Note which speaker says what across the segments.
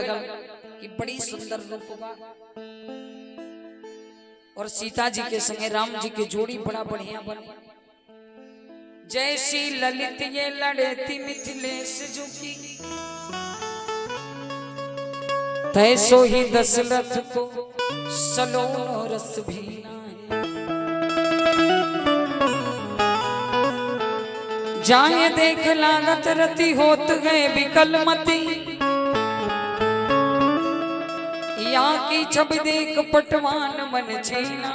Speaker 1: लगल कि बड़ी सुंदर रूप बा और सीता जी के संगे राम जी के जोड़ी बड़ा बढ़िया बनी। जैसी ललित ये लड़ती मिथिलेश जो की, तैसो ही दशरथ को सलोनो रस भीना है। जाए देख लागत रति होत गए विकल मती, या की छब देख पटवान मन छीना।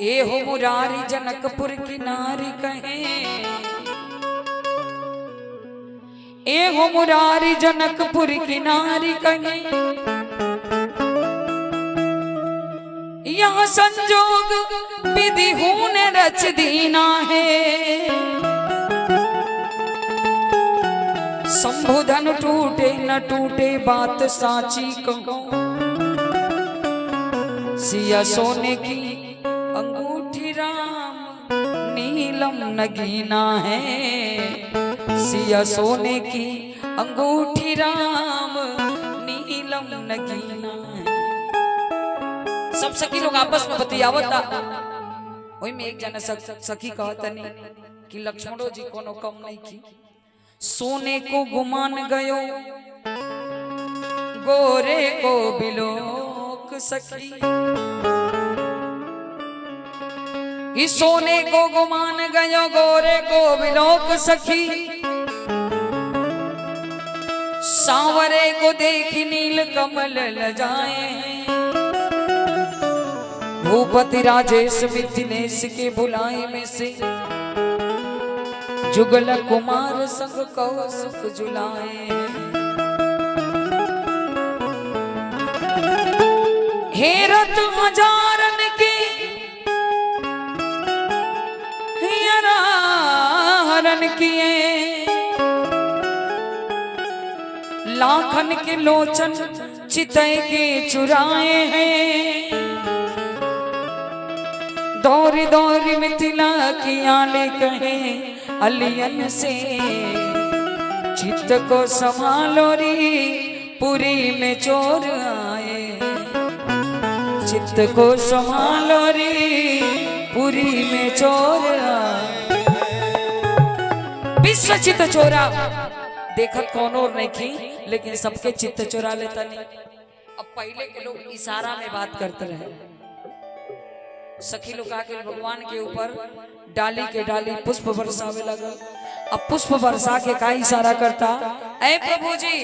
Speaker 1: ए हो मुरारी जनकपुर की नारी कहे, ए हो मुरारी जनकपुर की नारी कहे, यहाँ संजोग विधि हून रच दीना है। संबोधन टूटे न टूटे बात साची कहो, सिया सोने की अंगूठी राम नीलम नगीना है। सिया सोने की अंगूठी राम नीलम नगीना है। सब सखी लोग आपस में बतियावता, वही में एक जना सखी कहतनी कि लक्ष्मणो जी कोनो कम नहीं की। सोने को गुमान गयो गोरे को बिलोक सखी, कि सोने को गुमान गयो गोरे को बिलोक सखी। सांवरे को देख नील कमल लजाए, भूपति राजेश मिथिलेश के बुलाए में से, जुगल कुमार संग कौसुक जुलाए। हेरत हजारन के हरण किए, लाखन के लोचन चितय के चुराए हैं। दौरी दौरी मिथिला की आले कहे अलियन से, चित्त को संभालो री पुरी में चोर आए। चित्त को संभालो री पुरी में चोर आए। विश्व चित्त चोरा देखत कौन और नहीं की, लेकिन सबके चित्त चोरा लेता नहीं। अब पहले के लोग इशारा में बात करते रहे। सखी लोग आके भगवान के ऊपर डाली के डाली पुष्प बरसावे लगा। अब पुष्प बरसा के का इशारा करता, ऐ प्रभु जी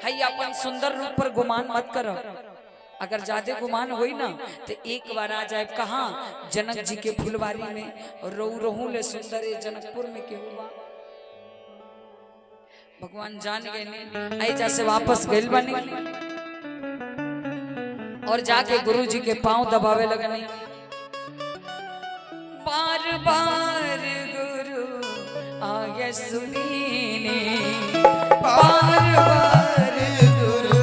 Speaker 1: हई अपन सुंदर रूप पर गुमान मत करो। अगर ज्यादा गुमान होई ना तो एक बार आ जाए कहा जनक जी के फुलवारी में, रहू रहू ले सुंदर जनकपुर में केहू बा। भगवान जान गए ने, आई जैसे वापस गइल बनी और जाके गुरु जी के पांव दबावे लगने। बार बार गुरु आगे सुनीने, बार बार गुरु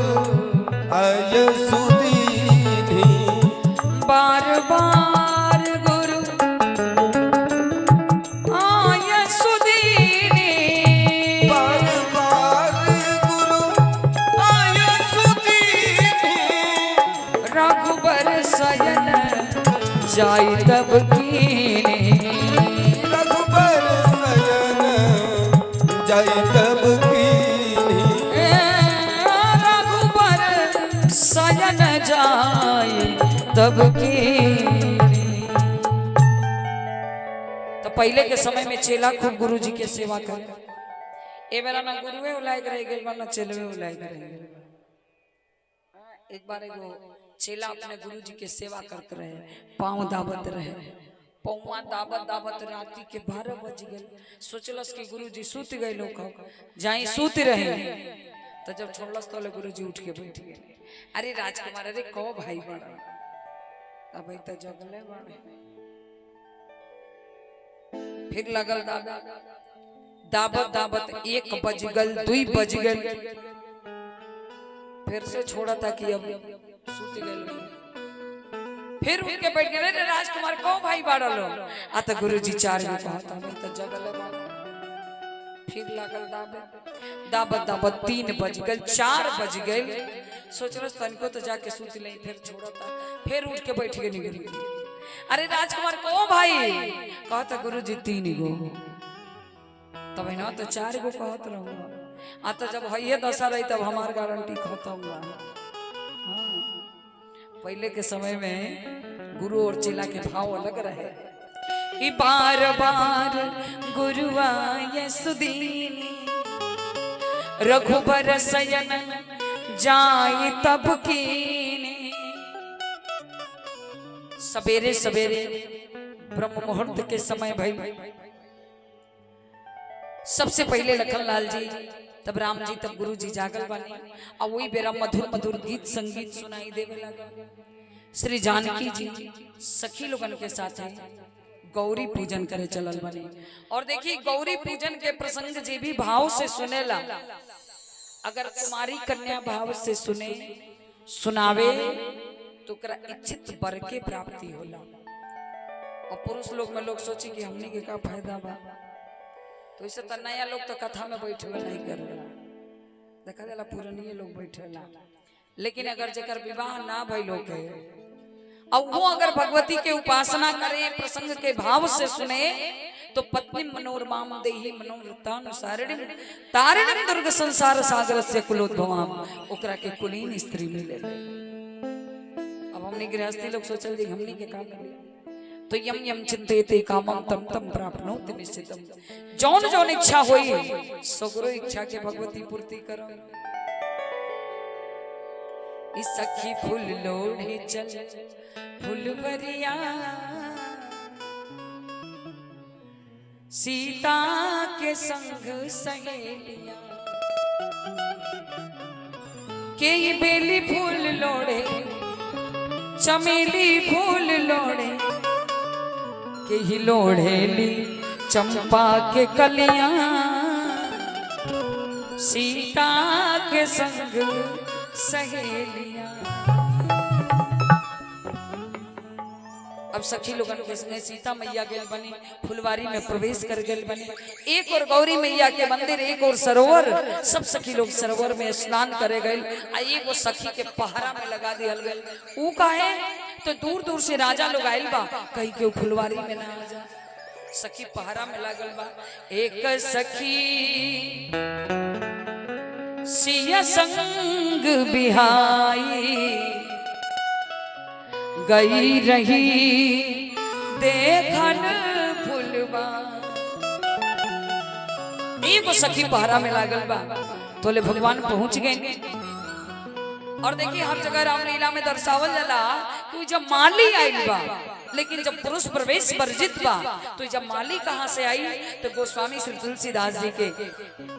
Speaker 2: आगे सुनीने,
Speaker 1: बार बार गुरु आगे सुनीने,
Speaker 2: बार बार गुरु आगे सुनीने।
Speaker 1: रघुबर शयन जाई तब कीने,
Speaker 2: रघुबर शयन जाई तब कीने,
Speaker 1: रघुबर शयन जाई तब कीने। तो पहले के समय में चेला खूब गुरु जी के सेवा करे। ए बेरा ना गुरुए उलायक रह गेल बा ना चेलवे उलायक रह गेल। एक बार एगो चेला अपने गुरु जी के सेवा करते रहे, पाँव दावत रहे। पौवा दावत दावत राती के 12 बज गए। सोचलस कि गुरु जी सूत गए लोग जाई सूत रहे। तो जब छोड़लस तो गुरु जी उठ के बैठ गए। अरे राजकुमार अरे को भाई बड़ा अब तो जगले बड़े। फिर लगल दावत दावत 1 बज गल 2 बज गल। फिर से छोड़ा था कि अब सूत गए। फिर उठ के बैठ गए। राजकुमार को भाई बाड़ा लो आ तो गुरुजी 4 बजे कहता मैं तो जगले बाड़ा। फिर लागल दाबत दाबत 3 बज गए, 4 बज गए। सोचल तनिको तो जाके सूत ले, फिर छोड़ता, फिर उठ के बैठ के निकल गई। अरे राजकुमार को भाई कहता गुरु जी 3 गो, तब ना तो 4 गो कहत रहूंगा। आ तो जब है दशा रही तब हमार गारंटी खत्म बा। हाँ। पहले के समय में गुरु और चेला के भाव अलग रहे। कि बार बार गुरु आए सुदीनी, रघुबर शयन जाए तब कीने। सवेरे सवेरे ब्रह्म मुहूर्त के समय भाई सबसे पहले लखन लाल जी, तब राम जी, तब गुरु जी जागल बने। और वही बेरा मधुर मधुर गीत संगीत सुनाई देवे लगा। श्री जानकी जी सखी लोगन के साथ गौरी पूजन करे चलल बने। और देखिए गौरी पूजन के प्रसंग जी भी भाव से सुनेला। अगर कुमारी कन्या भाव से सुने सुनावे तो करा इच्छित वर के प्राप्ति होला। और पुरुष लोग में लोग सोची कि हमने के का फायदा बा, तो इसे तो नया लोग तो कथा में बैठे नहीं करेला, देखा जाला पुरानी लोग बैठेला। लेकिन अगर जेकर विवाह ना भइलो के और वो अगर भगवती के उपासना करे, प्रसंग के भाव से सुने, तो पत्नी मनोरमाम देहि मनोवृत्तानुसारिणी तारिणीं दुर्ग संसार सागरस्य कुलोद्भवाम, ओकरा के कुलीन स्त्री मिले। अब हमने गृहस्थी लोग सोचल जी हमनी के काम करी, तो यम यम चिंतेते कामम तम तम प्राप्नोति निश्चितम। जौन जौन इच्छा होई सगरो इच्छा के भगवती पूर्ति करो। इस सखी फूल लोढ़े चल फुलवरिया, सीता के संग सहेलिया। के ये बेली फूल लोढ़े, चमेली फूल लोढ़े, के ही लोढ़ेली चंपा के कलियां। सीता के संग सहेलियां। अब सखी लोगन के संगे सीता मैया गेल बनी, फुलवारी में प्रवेश कर गेल बनी। एक और गौरी मैया के मंदिर, एक और सरोवर। सब सखी लोग सरोवर में स्नान करे गए। आ एगो सखी के पहरा में लगा दिया गया। ऊ काहे तो दूर दूर से राजा लोग आयल बा, कहीं के फुलवारी में ना आ जा। सखी पहरा में लागल बा। एक सखी सिया संग बिहाई, गई रही देखन फुलवा। एगो सखी पहरा में लागल बा, तोले भगवान पहुंच गए। और देखिए हर जगह रामलीला में दर्शावल जाला कि जब माली आइल बा, लेकिन जब पुरुष प्रवेश वर्जित बा, तो जब माली कहां से आई, तो गोस्वामी श्री तुलसीदास जी के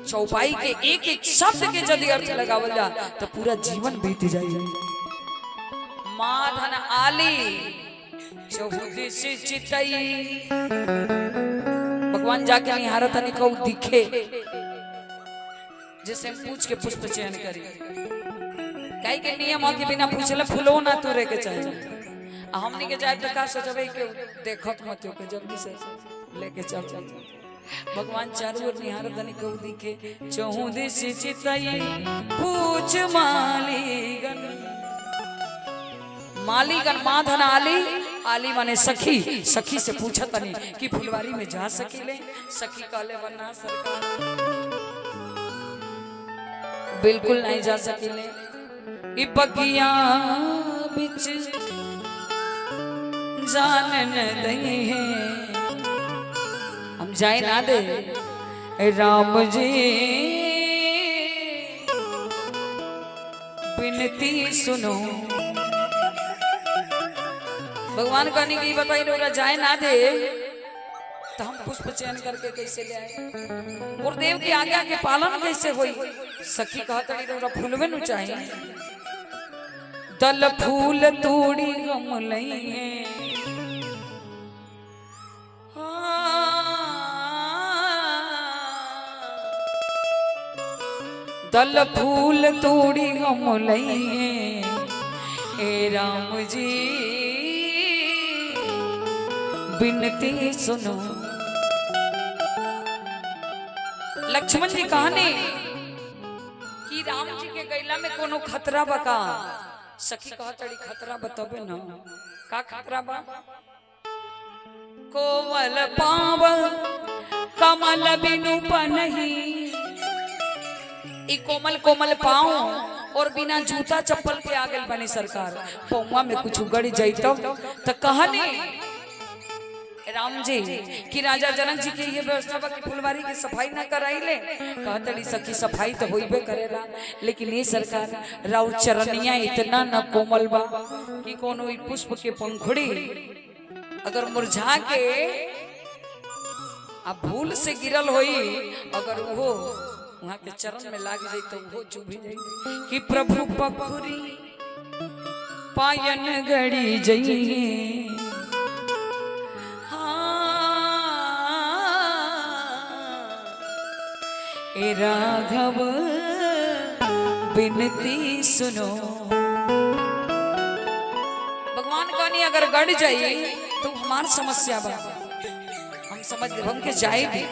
Speaker 1: चौपाई के एक एक शब्द के यदि अर्थ लगावल जा तो पूरा जीवन बीत जाए। माधन आली चौदिश चितई, भगवान जाके निहारत नहीं कहू दिखे, जिसे पूछ के पुष्प चयन करी। कई के नियम के बिना पूछले फूलो ना तोरे के चाहिए। हमनी के जाए तो का सोचबे के देखत मत हो के जल्दी से लेके चल। भगवान चारों ओर निहारत नहीं कहू दिखे। चौदिश चितई पूछ मालीगन, मालीगन माधन आली, आली माने सखी। सखी से पूछत नहीं कि फुलवारी में जा सकीले। सखी कहले वरना सरकार बिल्कुल नहीं जा सकीले। ई बगिया बिच जान न दई है, हम जाए ना दे। राम जी विनती सुनो। भगवान कहने की बताई रोरा जाए ना दे तो हम पुष्प चयन करके कैसे ले आए, गुरुदेव की आज्ञा के पालन कैसे होई। सखी कहत नहीं रोरा फूलवे नु चाहिए। दल फूल तोड़ी हम लइए, दल फूल तोड़ी हम लइए। ए राम जी विनती सुनो। लक्ष्मण जी कहने कि राम जी के गैला में कोनो खतरा बका। सखी कहतड़ी खतरा बताबे ना का खतरा बा। कोमल पाव कमल बिनु पनही, ई कोमल कोमल पाँव और बिना जूता चप्पल के आगे बने सरकार पौवा में कुछ उगड़ जाइतो तो कहने राम जी कि राजा जनक जी के ये व्यवस्था बा कि फुलवारी की सफाई ना कराइले। कहतड़ी सखी सफाई तो होइबे करेला, लेकिन ये सरकार राउ चरनिया इतना न कोमल बा कि कोनो ई पुष्प के पंखुड़ी अगर मुरझा के अब भूल से गिरल होई, अगर वो वहां के चरण में लाग जाए तो वो चुभी जाए कि प्रभु पखुरी पायन गड़ी जाइए। ए राघव बिनती सुनो। भगवान कहनी अगर गड़ जाए तो हमार समस्या बा, हम समझ गए हम के जाए भी।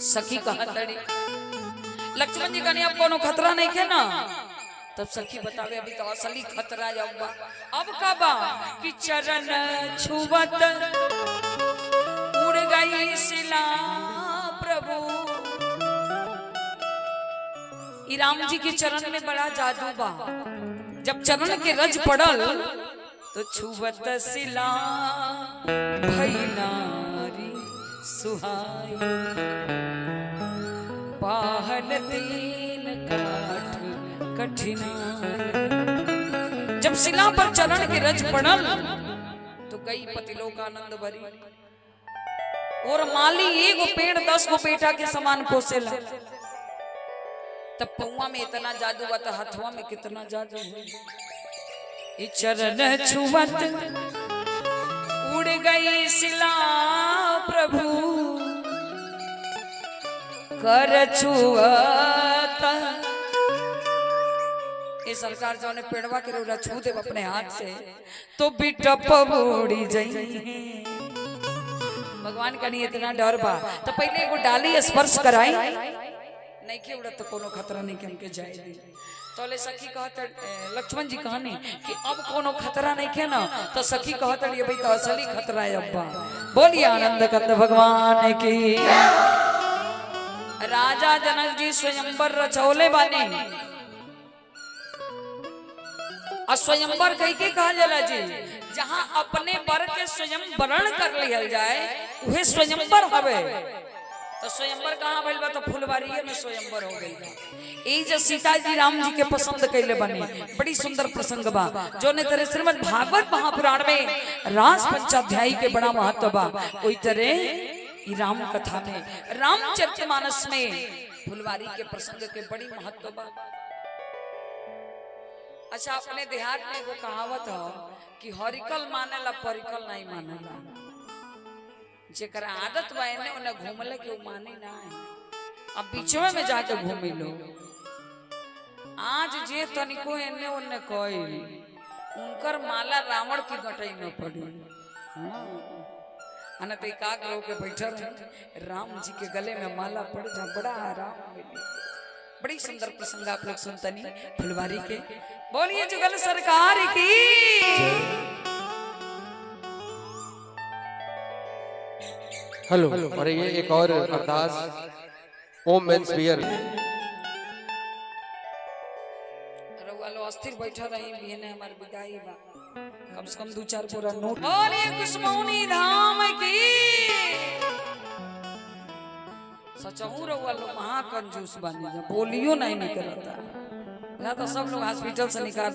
Speaker 1: सखी कहतड़ी लक्ष्मण जी कहनी अब कोनो खतरा नहीं है ना। तब सखी बतावे अभी तो असली खतरा जब बा। अब का बा कि चरण छुवत उड़ गई शिला प्रभु। ई राम जी के चरण में बड़ा जादू बा। जब चरण के रज पड़ल तो छुवत शिला भई नारी सुहाई, पाहन तीन काठ कठिनाई। जब शिला पर चरण के रज पड़ल तो गई पतिलोक आनंद भरी। और माली एगो पेड़ 10 गो बेटा के समान पोसेला। तब पौवा में इतना जादू हुआ तो हथवा में कितना जादू हुआ। चरण छुवत उड़ गई शिला प्रभु, कर छुअत। ये सरकार जो ने पेड़वा के रोरा छू दे अपने हाथ से तो बिटप उड़ी जाई। भगवान का नहीं इतना डर बा तो पहले एगो डाली स्पर्श कराई, नहीं के उड़त तो कोनो खतरा नहीं के हमके जाए दी। तोले सखी कहत लक्ष्मण जी कहनी कि अब कोनो खतरा नहीं के ना। तो सखी कहत ये भाई तो असली खतरा है अब्बा। बोलिए आनंद कंद भगवान की। राजा जनक जी स्वयंवर रचौले बानी। स्वयंवर कई के कहा जाला जी, जहां अपने वर के स्वयं वरण कर लियल जाए उहे स्वयंवर हवे। तो स्वयंवर कहाँ भइल बा तो फुलवारी में स्वयंवर हो गइल बा। ई जो सीता जी राम जी के पसंद कैले बनी बड़ी सुंदर प्रसंग बा। जो ने तेरे श्रीमद् भागवत महापुराण में रास पंचाध्यायी के बड़ा महत्व बा। ओई तरह राम कथा में रामचरितमानस में फुलवारी के प्रसंग के बड़ी महत्व बा। अच्छा अपने देहात में एगो कहावत हो कि हरिकल मानेला परिकल नहीं मानेला। जेकरा आदत बा एने ओने घूमले के माने ना है। अब बीचवे में जाके घूमी लो। आज जे तनिको एने ओने कोइल उनकर माला रावण की गटई न पड़ी। अन तो एकाग्र होके बैठा रहे राम जी के गले में माला पड़ जा बड़ा आराम मिली। बड़ी सुंदर प्रसंग आप लोग सुनतनी फुलवारी के। बोलिए जुगल सरकार की।
Speaker 2: हेलो। और ये एक और अरदास ओम मेंस वियर।
Speaker 1: रउआ अस्थिर बैठा रही बिहने हमार विदाई बा। कम से कम 2-4 पूरा नोट। बोलिए कुसुमौनी धाम की। सचहू रउआ लोग महाकंजूस बानी जा बोलियो नहीं करता। या तो सब लोग हॉस्पिटल से निकाल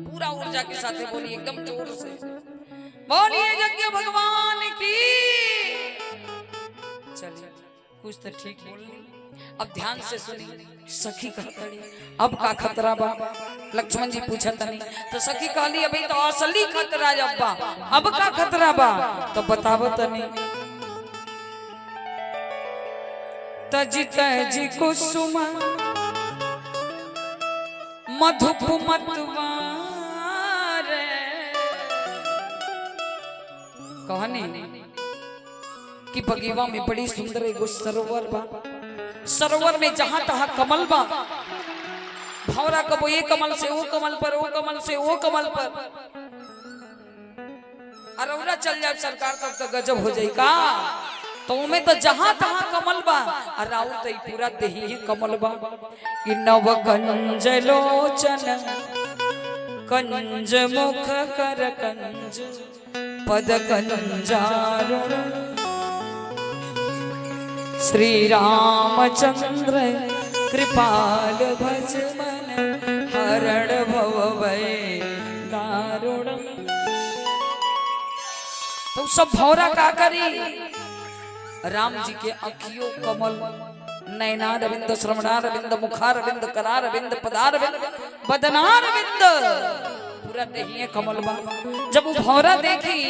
Speaker 1: पूरा ऊर्जा के साथ बोलिए एकदम जोर से। बोलिए यज्ञ भगवान की। चलिए कुछ तो ठीक बोल ली। अब ध्यान से सुनी। सखी कहतड़ी अब का खतरा बा। लक्ष्मण जी पूछतनी तो सखी कहली अभी तो असली खतरा जब बा। अब का खतरा बा तो बतावतनी। तजित जी कुसुम मधुप मतवार कहनी कि बगीवा में बड़ी सुंदर एगो सरोवर बा। सरोवर में जहां तहां कमल बा। भौरा कबो ये कमल से वो कमल पर, वो कमल से वो कमल पर। अरौरा चल जाए सरकार तब तो गजब हो जाए का। तो में तो जहां तहां कमल बा, अराउ तो पूरा देही कमल बा। कि नव कंज लोचन कंज मुख कर कंज पद कंजारुण श्री रामचंद्र कृपाल भज मन हरण भव भय दारुण। तो सब भौरा का करी, राम जी के अखियों कमल, नयनारविंद, श्रवणारविंद, मुखारविंद, करारविंद, पदारविंद, बदनारविंद, पूरा देहिए कमल बा। जब वो भौरा देखी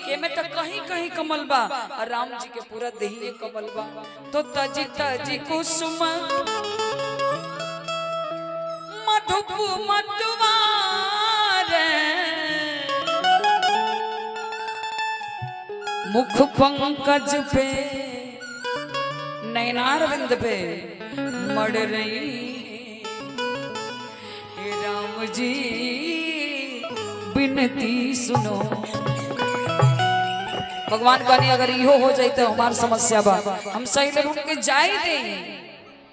Speaker 1: कि मैं तो कहीं कहीं कमल बा और राम जी के पूरा देहिए कमल बा, तो तजी तजी कुसुम मधुप मधुवार मुख पंकज पे नयनारविंद पे मड़ रही हे राम जी बिनती सुनो। भगवान कहनी अगर इहो हो जाए तो हमार समस्या बा, हम सही ले के जाए दे।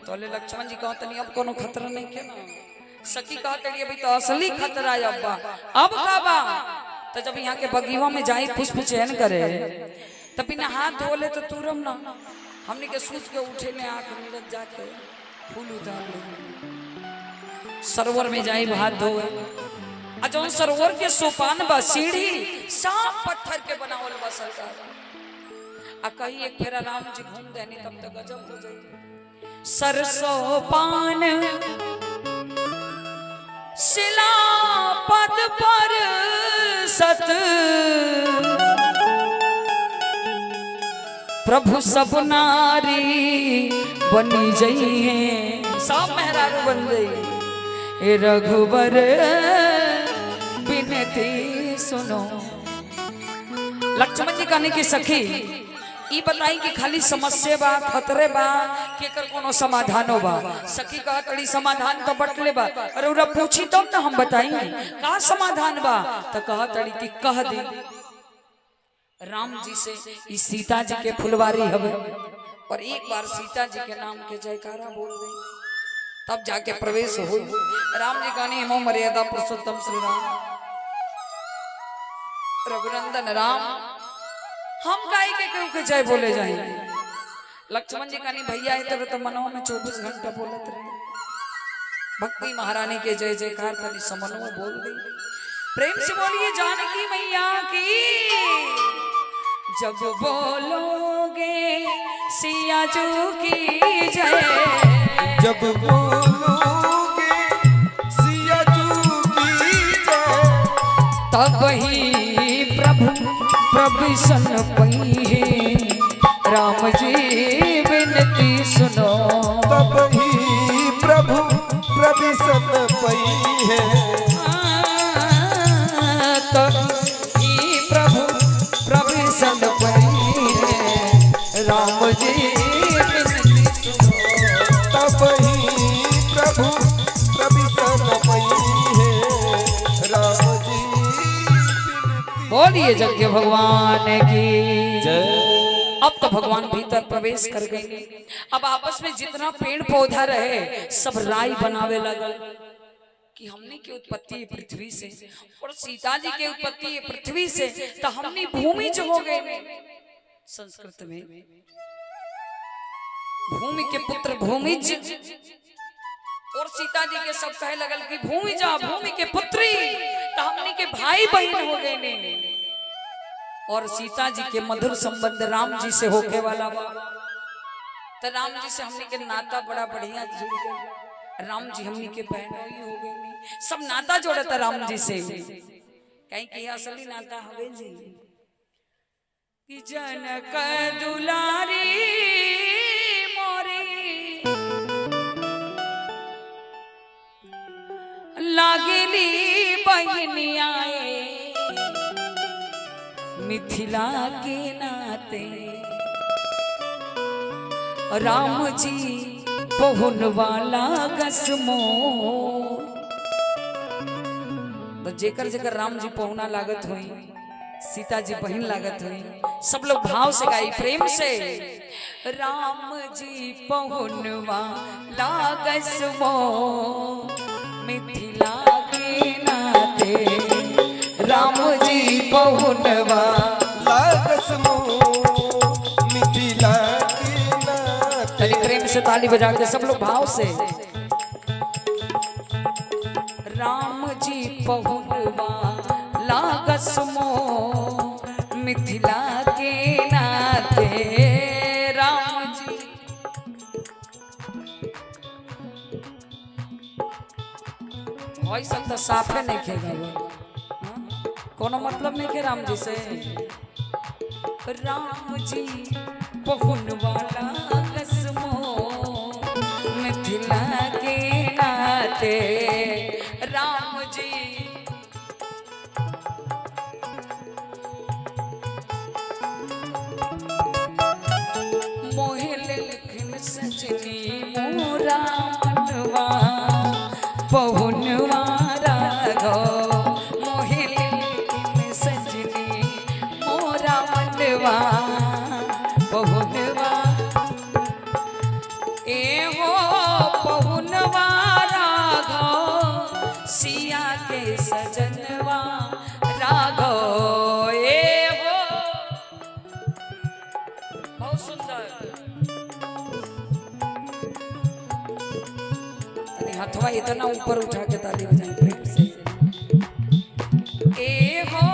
Speaker 1: तो ले लक्ष्मण जी कहत नहीं अब कोनो खतरा नहीं के ना। सखी कहत रही अभी तो असली खतरा अब बा। अब का बा? तो जब यहाँ के बगीवा में जाई पुष्प चयन करे तब बिना हाथ धो ले तो तुरम ना हमने के सूत के उठे ले आंख नीरज जाके फूल उतार ले सरोवर में जाई हाथ धोए। जौन सरोवर के सोपान बा सीढ़ी साफ पत्थर के बनावल बा सरकार। कहीं एक फेरा राम जी घूम देनी तब तक गजब हो जाए। सरसोपान शिला पद पर सत प्रभु सब नारी बनी जाइए, सब मेहरारू बन जाइए। रघुबर बिनती सुनो। लक्ष्मण जी कहने की सखी ई बताई कि खाली समस्या बा, खतरे बा, के कर कोनो समाधान बा। सखी कहा तड़ी समाधान तो बटले बा। अरे उरा पूछी तब ना हम बताई का समाधान बा। तो कहा तड़ी कि कह दी राम जी से ई सीता जी के फुलवारी हवे और एक बार सीता जी के नाम के जयकारा बोल दे तब जाके प्रवेश हो। राम जी कहनी हेमो मर्यादा पुरुषोत्तम श्री राम रघुनंदन राम हम गाय के केहू के जय बोले जाए। लक्ष्मण जी कहनी भैया इधर तो मनों में 24 घंटा बोलत रहे भक्ति महारानी के जय जयकार तनी समनो बोल दी। प्रेम से बोलिए जानकी मैया की। जब बोलोगे सिया जू की जय,
Speaker 3: जब बोलोगे सिया जू की जय,
Speaker 1: तब ही प्रभु प्रभिसन पई है राम जी बिनती सुनो।
Speaker 3: तब ही प्रभु प्रभिसन पई है,
Speaker 1: तब ही प्रभु प्रभिसन पई है राम जी बिनती सुनो।
Speaker 3: तब ही प्रभु प्रभिसन पई है राम जी।
Speaker 1: बोलिए यज्ञ भगवान की
Speaker 3: जय।
Speaker 1: अब तो भगवान भीतर प्रवेश कर गए। अब आपस में जितना पेड़ पौधा रहे सब राय बनावे लगल कि हमने की उत्पत्ति पृथ्वी से और सीता जी की उत्पत्ति पृथ्वी से, तो हमने भूमि जो हो गए संस्कृत में भूमि के पुत्र भूमिज और सीता जी के सब कहे लगल कि भूमि जा भूमि के पुत्री, तो हमने के भाई बहन हो गए ने। और सीता जी के मधुर संबंध राम जी से होके वाला बा, तो राम जी से हमने के नाता बड़ा बढ़िया जुड़ गए। राम जी हमने के बहनोई हो गए, सब नाता जोड़ता राम जी से। कहीं कि असली नाता हवे जी कि जनक दुलारी मोरी लागली बहनिया मिथिला के नाते। राम जी पहुन वाला गसमो। तो जेकर जेकर राम जी पहुना लागत हुई, सीता जी बहन लागत हुई, सब लोग भाव से गाई प्रेम से। राम जी पहुनवा लागसमो मिथिला के नाते। राम जी पहुनवा
Speaker 3: लागसमो मिथिला के नाते।
Speaker 1: प्रेम से ताली बजा के सब लोग भाव से। राम जी पहुनवा लागसमो मिथिला के नाते। राम जी भाई सब तो साफे नहीं खेगा वो, कोनो मतलब नहीं के राम जी से। राम जी पहुनवा लागसमो मिथिला के नाते। राम जी मोहिल लिखन सजनी मोरा मनवा पहुनवा राघव। मोहिल लिखन सजनी मोरा मनवा पहुनवा। ए हो पहुनवा राघव सिया के सजनवा राघव। ए हो बहुत सुंदर। हथवा इतना ऊपर उठा के ताली बजाएं प्रेम से। ए हो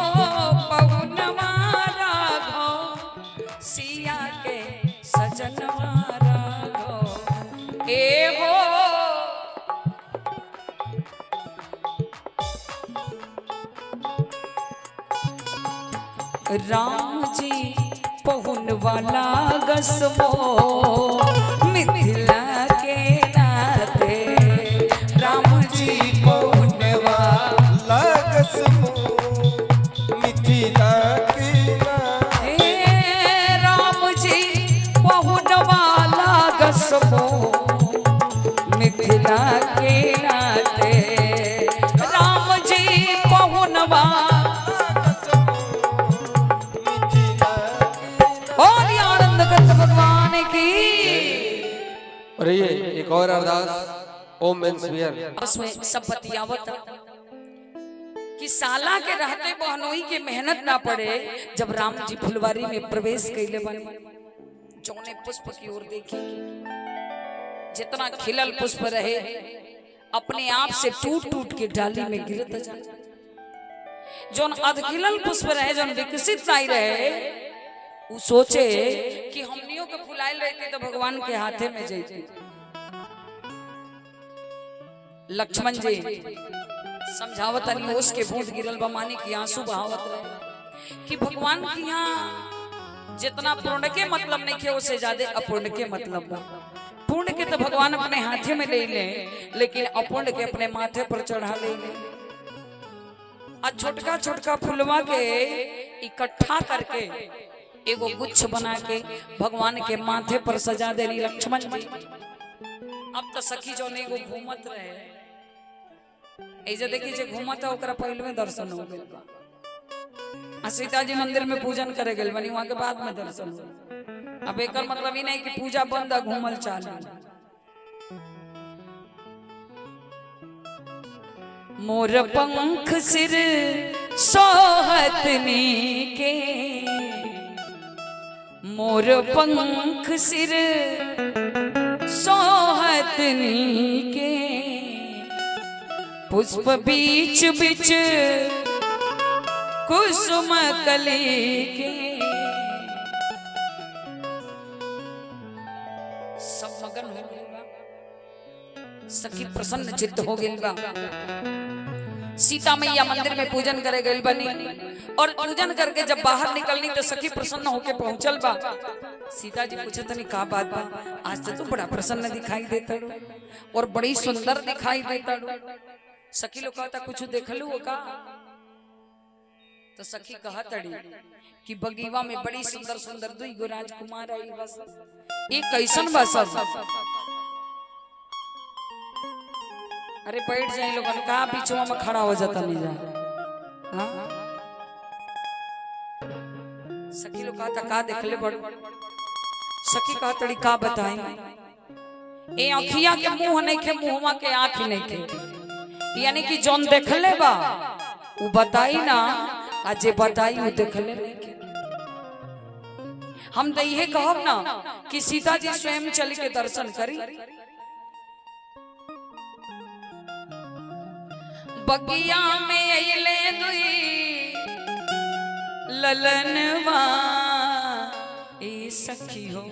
Speaker 1: पहुनवा राघव सिया के सजनवा राघव। ए हो राम जी पहुनवा लागसमो मिथिला के नाते। राम जी पहुनवा
Speaker 3: लागसमो मिथिला के नाते।
Speaker 1: राम जी पहुनवा लागसमो मिथिला के नाते। राम जी पहुनवा और आनंद करत भगवान की।
Speaker 2: और ये एक और अरदास ओम मेंस वियर।
Speaker 1: उसमें सब बतियावत कि साला के रहते बहनोई के मेहनत ना पड़े। जब राम जी फुलवारी में प्रवेश कैले बने, जौने पुष्प की ओर देखी, जितना खिलल पुष्प रहे अपने आप से टूट टूट के डाली में गिरत जा। जौन अधखिलल पुष्प रहे, जौन विकसित नहीं रहे, वो सोचे कि हमनियों के फुलाइल रहते तो भगवान के हाथे में जैते। लक्ष्मण जी समझावत नहीं, उसके बूंद गिरल बा माने की आंसू बहावत रहे कि भगवान की यहाँ जितना पूर्ण के मतलब नहीं के, उससे ज्यादा अपूर्ण के मतलब बा। पूर्ण के तो भगवान अपने हाथे में ले ले, लेकिन अपूर्ण के अपने माथे पर चढ़ा ले। और छोटका छोटका फुलवा के इकट्ठा करके एगो गुच्छ बना के भगवान के माथे पर सजा देनी लक्ष्मण जी। अब तो सखी जो ने एगो घूमत रहे, ऐसे देखी जे घूमत है ओकरा पहले में दर्शन हो गइल बा। सीता जी मंदिर में पूजन करे गइल बनी, वहां के बाद में दर्शन हो। अब एकर मतलब ही नहीं कि पूजा बंद है, घूमल चालू। मोर पंख सिर सोहतनी के, मोर पंख सिर सोहतनी के, पुष्प बीच बीच कुसुम कली के। सब मगन हो गइल बा, सखी प्रसन्न चित्त हो गइल बा। सीता मैया मंदिर में पूजन करे गइल बनी, और पूजन करके जब बाहर निकलनी तो सखी प्रसन्न होके पहुंचल बा। सीता जी पूछत नहीं का बात बा, आज तो तू बड़ा प्रसन्न दिखाई देता और बड़ी सुंदर दिखाई देता। सखी लोग कहता कुछ देखलू हो का? तो सखी कहा तड़ी कि बगीवा में बड़ी सुंदर सुंदर दुई गो राजकुमार आई बस एक कैसन बस अरे बैठ जाए लोगन कहा पीछवा में खड़ा हो जाता नहीं जा हाँ सखी लोग कहा था का देख ले बड़ सखी कहा तड़ी का बताई ए अखिया के मुंह नहीं के मुंहवा के आंख नहीं के यानी कि जौन देख ले बा वो बताई ना अजे बताई वो देख ले नहीं के हम तो यही कहब ना कि सीता जी स्वयं चल के दर्शन करी बगिया में अइले दुई ललनवा ए सखी हो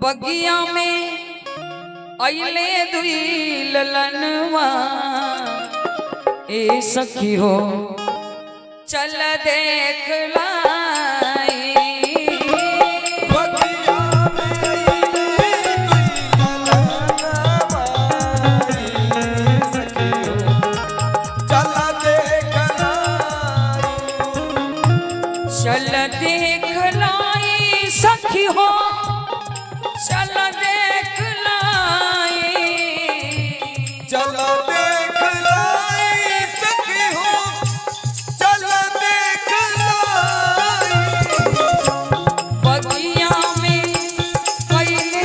Speaker 1: बगिया में अइले दुई ललनवा ए सखी हो चल देख लाई
Speaker 3: बगिया में अइले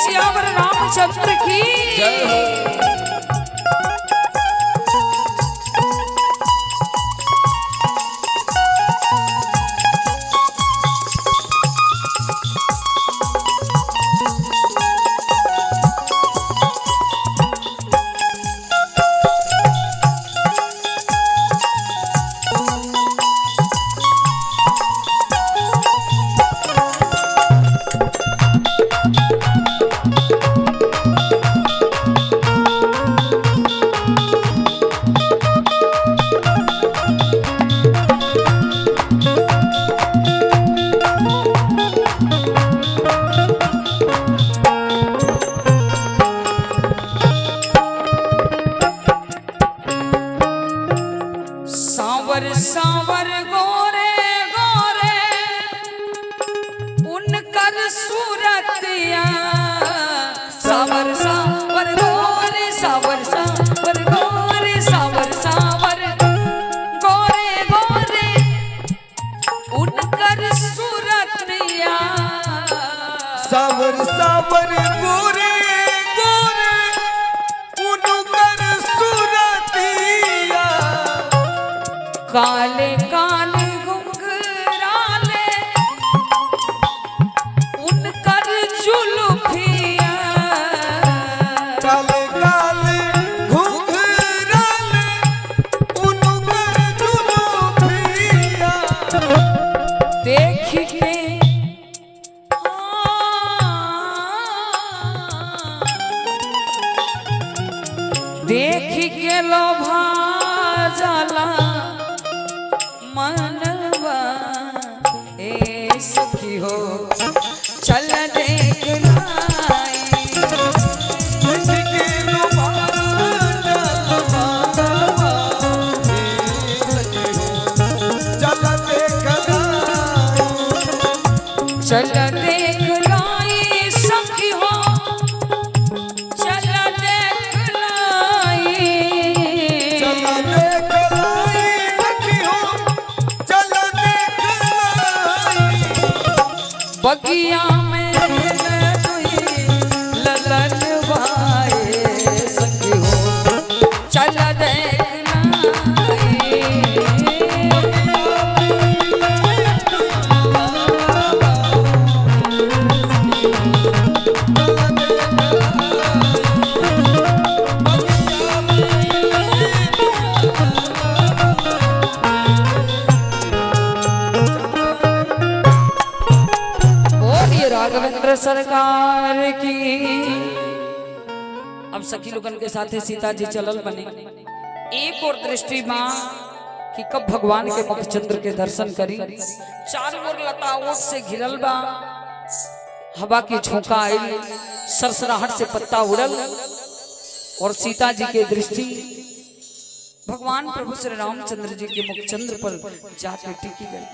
Speaker 1: रामचंद्र की
Speaker 3: जय हो।
Speaker 1: सावर गोरे गोरे उनकर सूरतिया सावर सावर गोरे सावर सावर गोरे सावर सावर गोरे गोरे उनकर सूरतिया
Speaker 3: सावर सावर गोरे गोरे उनकर सूरतिया
Speaker 1: काले काले घुंघराले उनकर जुल्फिया
Speaker 3: काले काले घुंघराले उनकर जुल्फिया
Speaker 1: देख के देख के लोभा जाला मनवा ए सखी हो चल देख लाई
Speaker 3: के लुभाना लुभाना चल देख
Speaker 1: चल देख लाई सखी हो चल देख लाई
Speaker 3: चल देख लाई सखी हो चल देख लाई
Speaker 1: बगिया में ललन भाई सखी हो चल देख लाई
Speaker 3: बगिया में
Speaker 1: राघवेंद्र सरकार की। अब सखी लोगन के साथे सीता जी चलल बने। एक और दृष्टि माँ कि कब भगवान के मुख चंद्र के दर्शन करी। चारों ओर लता ओट से घिरल बा, हवा की झोंका आई, सरसराहट से पत्ता उड़ल और सीता जी के दृष्टि भगवान प्रभु श्री रामचंद्र जी के मुख चंद्र पर जाके टिकी गई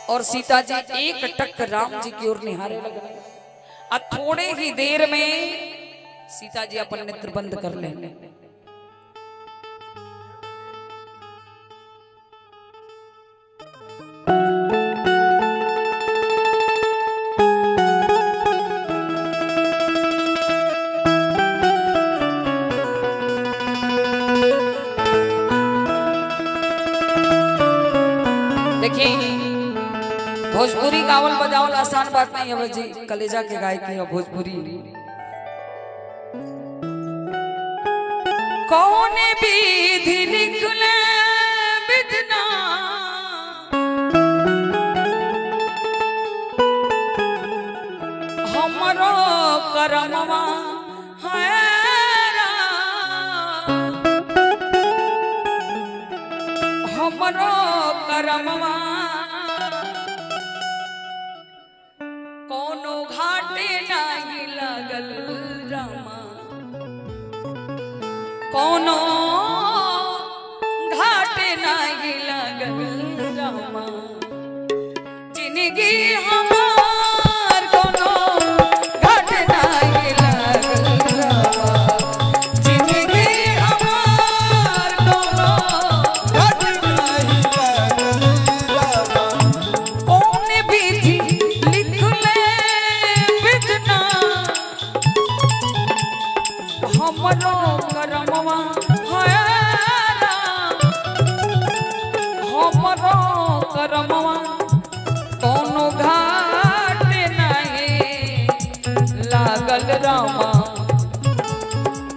Speaker 1: और सीता जी एक टक राम जी की ओर निहारे लगे। और थोड़े ही देर में सीता जी अपन नेत्र बंद कर लेने। भोजपुरी गावल बजावल आसान बात नहीं है जी, कलेजा के गायकी है भोजपुरी। कौन विधि निकले बिदना, हमरो करमवा हैरा, हमरो करमवा कोनो घाटे नहीं लगल रामा, कोनो घाटे नहीं लगल रामा। जिंदगी हमार कोनो घाटे नहीं लगल रामा, जिंदगी हमार कोनो
Speaker 3: घाटे नहीं लगल रामा।
Speaker 1: कौन विधि हमरो करमवा हैरा, हमरो करमवा कोनो घाट नहीं लागल रामा,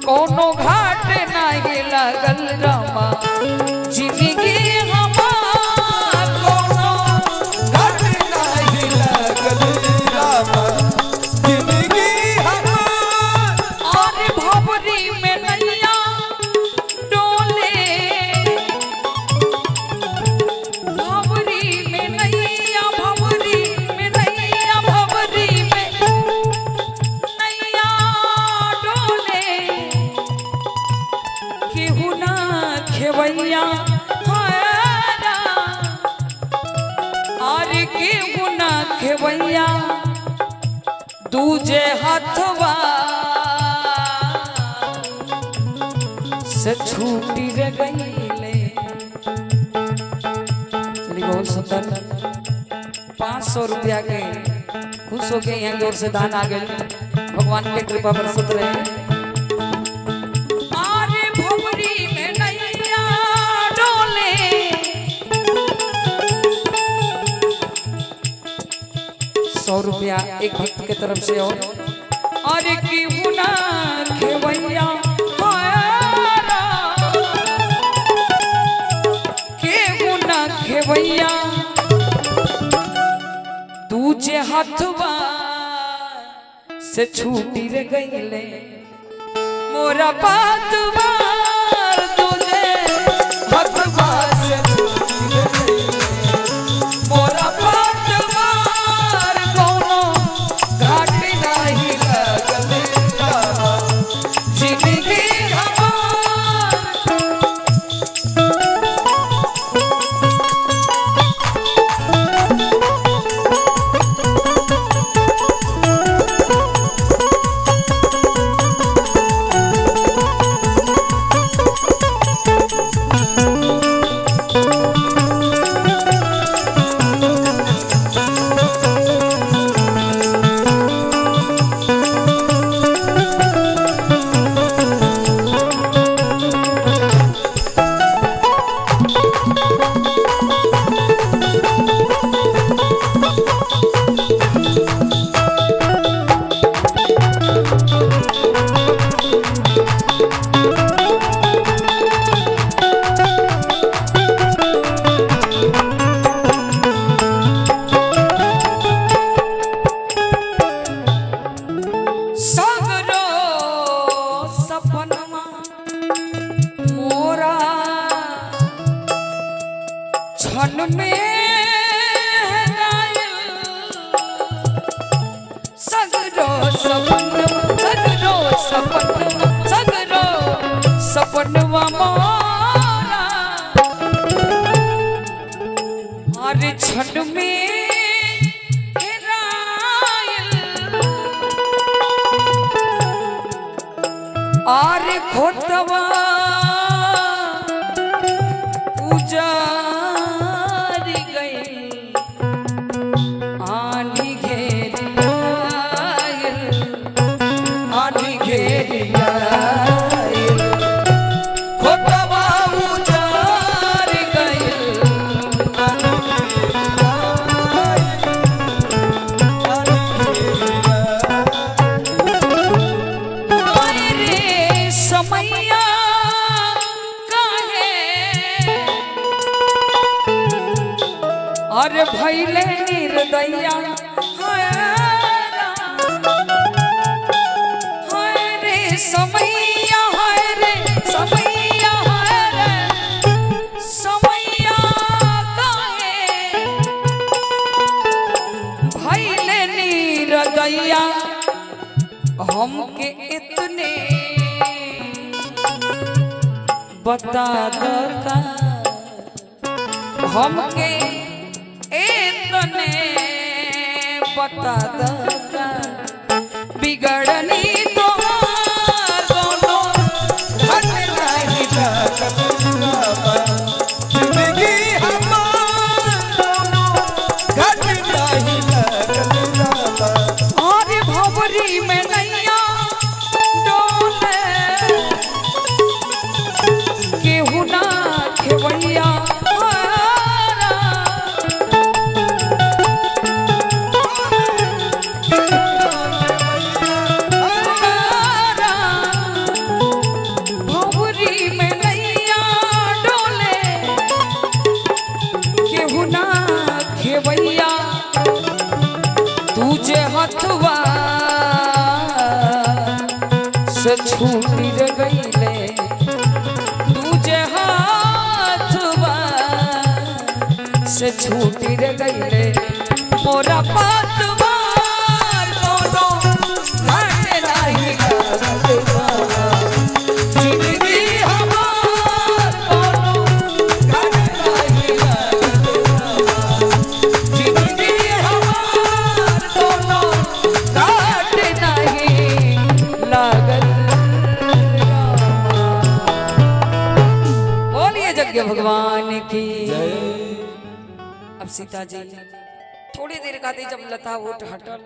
Speaker 1: कोनो घाट नहीं लागल रामा। जिंदगी हमार कोनो
Speaker 3: घाट नहीं लगल रामा, जिंदगी हमार
Speaker 1: और भवरी में नैया डोले, भवरी में नैया, भवरी में नैया, भवरी में नैया डोले। केहू ना खेवैया हैरा, और केहू ना खेवैया दूजे हथवा से छूटी रे गईले। चलिए बहुत सुंदर 500 रुपया के खुश हो गए यहाँ की ओर से दान आ गए। भगवान के कृपा बरसत रहे। आरे भवरी में नैया डोले, 100 रुपया एक भक्त के तरफ से। और केहू ना खेवैया हैरा, केहू ना खेवैया दूजे हथवा से छूटी रे गईले। मोरा बातवा दूजे
Speaker 3: हथवा से छूटी गई,
Speaker 1: मोरा बातवा कोनो घाट नहीं
Speaker 3: लगल रामा।
Speaker 1: जिंदगी हमार। क्षण में सगरो सपन सगरो सपनवा मोरा अरे क्षण में और खोतवा उजारी गई आनी घेरिया खोतवा उजारी गई समैया काहे अरे भैले निर्दया हाय रे समैया समैया काहे भैले निर्दया हमके इतने बता दो का हमके इतने बता दो का बिगड़नी तो दोनों
Speaker 3: घट नहीं लगल रामा जिंदगी हमार दोनों घट नहीं लगल रामा
Speaker 1: और भवरी में नैया डोले केहू ना खेवैया भवरी में नैया डोले केहू ना खेवैया तुझे हथवा से छूटी गईले तुझे हाथवा से छूटी गईले मोरा पातवार दोनों घट नहीं लगल रामा जिंदगी हमार दोनों घट नहीं लगल रामा जिंदगी हमार दोनों घट नहीं लगल बोलिए यज्ञ भगवान की अब सीता जी थोड़ी देर का जब लता ओट हटल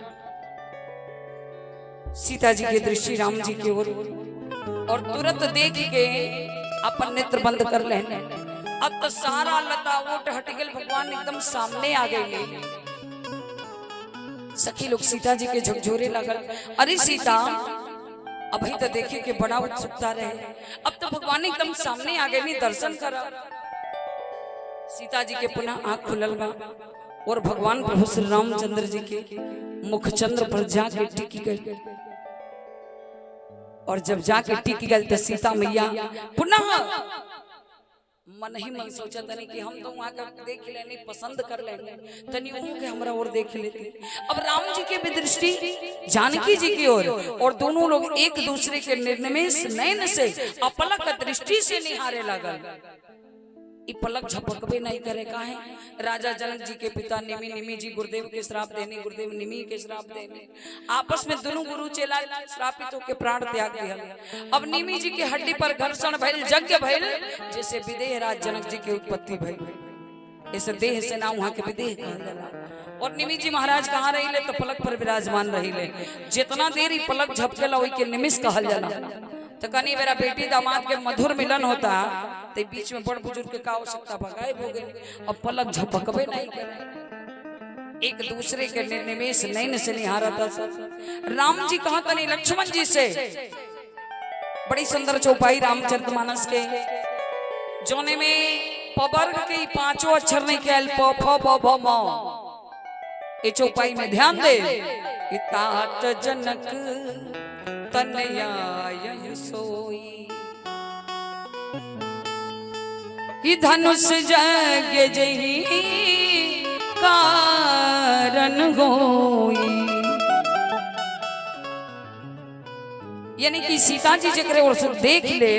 Speaker 1: सीता जी की दृष्टि राम जी की ओर और तुरंत देख के अपन नेत्र बंद कर लेने अब तो सारा लता ओट हट गल भगवान एकदम सामने आ गए सखी लोग सीता जी के झकझोरे लगल अरे सीता अभी तो देखिए कि बड़ा उत्सुकता रहे अब तो भगवान एकदम सामने आ गए नहीं दर्शन करा सीता जी के पुनः आंख खुलल बा और भगवान प्रभु श्री रामचंद्र जी के मुखचंद्र पर जाके टिकी गई और जब जाके टिकी गई तो सीता मैया पुनः मन ही मन सोचा तनी कि हम तो वहां का देख लेने पसंद कर लेने तनी उन्हों के हमरा और देख लेते अब राम जी के भी दृष्टि जानकी जी की ओर और दोनों लोग एक दूसरे के निर्निमेष नयन से अपलक दृष्टि से निहारे लगल इ पलक झपकबे नहीं करे काहे राजा जनक जी के पिता निमि जी गुरुदेव के श्राप देने गुरुदेव निमि के श्राप देने आपस में दोनों गुरु चेला श्रापितों के प्राण त्याग दिहल अब निमि जी के हड्डी पर घर्षण भइल यज्ञ भइल जैसे विदेह राज जनक जी की उत्पत्ति भइल ऐसे देह से ना वहां के विदेह कहल जाला और निमि जी महाराज कहाँ रहिले तो पलक पर विराजमान रहिले जितना देर इ पलक झपकेला ओई के निमिष कहल जाला तो कनी मेरा बेटी दामाद के मधुर मिलन होता तो बीच में बड़ बुजुर्ग के का आवश्यकता गायब हो गई अब पलक झपकबे नहीं करे एक दूसरे के निर्निमेष नयन से निहारता सब राम जी कहा तनी लक्ष्मण जी से बड़ी सुंदर चौपाई रामचरितमानस के जोने में पवर्ग के पांचों अक्षर नहीं के प फ ब भ म ये चौपाई में ध्यान दे तात जनक तनया सोई ई धनुष जग जही कारण होई। यानी कि सीता जी जकरे ओर से देख ले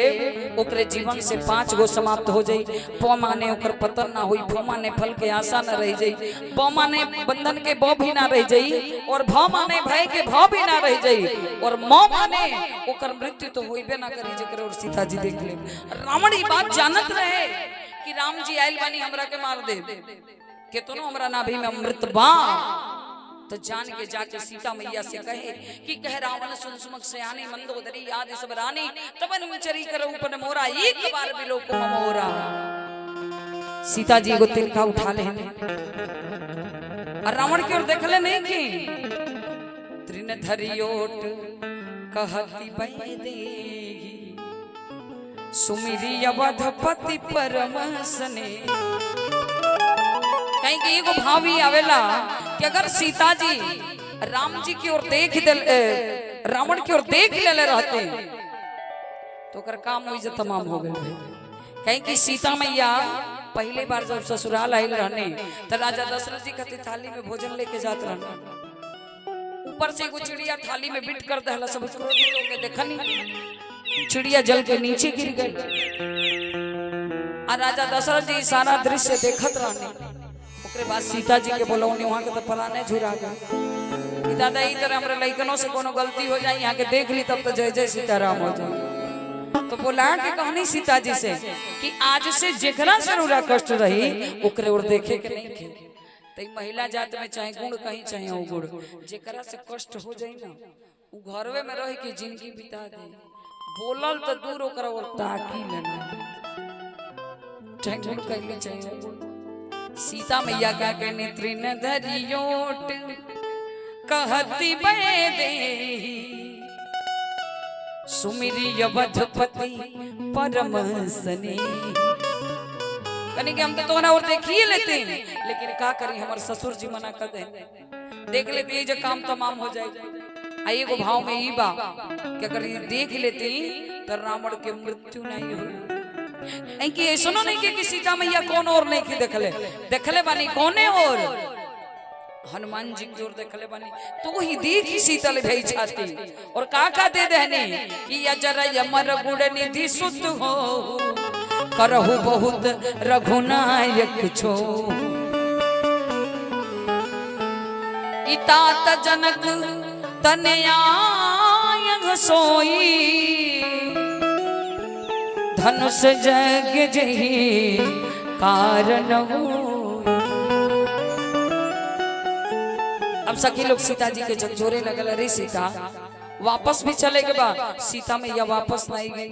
Speaker 1: ओकरे जीवन से 5 गो समाप्त हो जाई। प माने ओकर पतन ना होई, भ माने फल के आशा न रह जाई, ब माने बंधन के ब भी ना रह जाई, और भ माने भय के भ भी ना रह जाई, और म माने ओकर मृत्यु तो होइबे ना करी जकरे ओर सीता जी देख ले। रावण ई बात जानत रहे कि राम जी आइल बानी हमरा के मार दे, केतनो हमरा नाभि में अमृत बा। तो जान के जाके सीता मैया से कहे कि कह रावण सुन सुमक सयानी मंदोदरी याद सब रानी तबन चरी कर ऊपर मोरा एक बार बिलो को मोरा। सीता जी को तिनका उठा ले और रावण की ओर देखले नहीं की। तृण धरियोट कहती बई देगी सुमिरी अवधपति परमसने। कहीं कि एगो भावी आवेला कि अगर सीता जी राम जी की ओर देख रावण की ओर देख ले रहते तो कर काम इज्जत तमाम हो गए। कहीं कि सीता मैया पहले बार जब ससुराल आयल रहने तो राजा दशरथ जी खातिर थाली में भोजन लेके जात रहने। ऊपर से एगो चिड़िया थाली में बिट कर दहला, सब क्रोधी लोग ने देखनी, चिड़िया जल के नीचे गिर गई। और राजा दशरथ जी सारा दृश्य देखत रहने। ओकरे बाद सीता जी के बोलौनी वहां के तो पलाने झुरा गए। दादा ई तरह हमरा लइकनों से कोनो गलती हो जाए यहाँ के देख ली तब तो जय जय सीताराम हो जाए। तो बोला के कहानी सीता जी से कि आज से जेकरा जरूरा कष्ट रही ओकरे और देखे के नहीं थे। तो महिला जात में चाहे गुण कहीं चाहे अवगुण, जेकरा से कष्ट हो जाए ना उ घरवे में रह के जिंदगी बिता दे। बोलल तो दूर ओकरा और ताकी लेना, चाहे गुण कहीं चाहे अवगुण। सीता मैया का कहने तृण धरियोट कहती बे दे सुमिरी अवधपति परमसने। कहने कि हम तो तोहरा और देखिए लेते हैं, लेकिन का करी हमारे ससुर जी मना कर दे, देख लेते हैं जो काम तमाम हो जाए। आइए को भाव में ही बा कि अगर ये देख लेते तो रावण के मृत्यु नहीं हुई। कि सुनो नहीं कि सीता मैया कौन और नहीं की देखले बानी कोने और हनुमान जी की ओर देखले बानी तो ही देखी शीतल भई छाती और का दे देने कि अजर यमर गुड़ निधि सुत हो करहु बहुत रघुनायक छो। इतात जनक तनया सोई धनुष जग जही कारण हो। अब सखी लोग सीता जी के झकझोरे लगल, अरे सीता वापस भी चले के बा। सीता मैया वापस नहीं गई।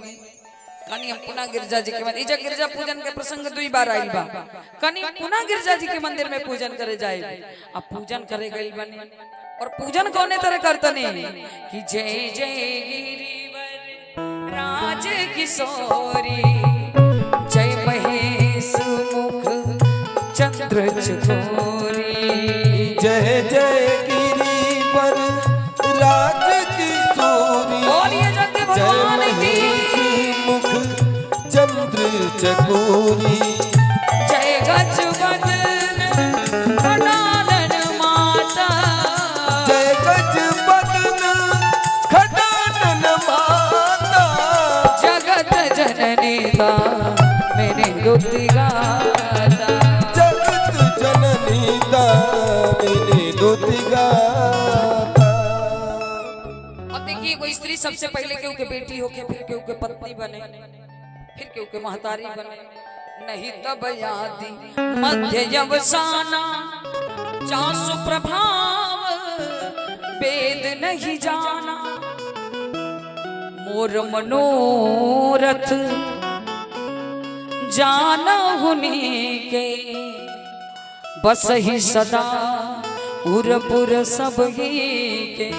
Speaker 1: कनी हम पुनः गिरजा जी के मंदिर, इजा गिरजा पूजन के प्रसंग 2 बार आइल बा। कनी पुनः गिरजा जी के मंदिर में पूजन करे जाए। अब पूजन करे गइल बने और पूजन कौने तरह करतने कि जय जय गिरिवर राज किशोरी जय महेश मुख चंद्र चकोरी।
Speaker 3: जय जय गिरिवर राज किशोरी जय महेश मुख चंद्र चकोरी।
Speaker 1: जय गजबदन खडानन माता
Speaker 3: जय गजबदन खडानन माता
Speaker 1: जगत जननी दा मेरे दुति गाता।
Speaker 3: जगत जननी दा मेरे दुति गाता।
Speaker 1: अब देखिए कोई स्त्री सबसे पहले केहू के बेटी होके, फिर केहू के पत्नी बने, फिर केहू के महतारी बने, नहीं तब यादी मध्य अवसाना चासु प्रभाव वेद नहीं जाना। मोर मनोरथ जाना हुनी के बस ही सदा उरपुर सब ही के।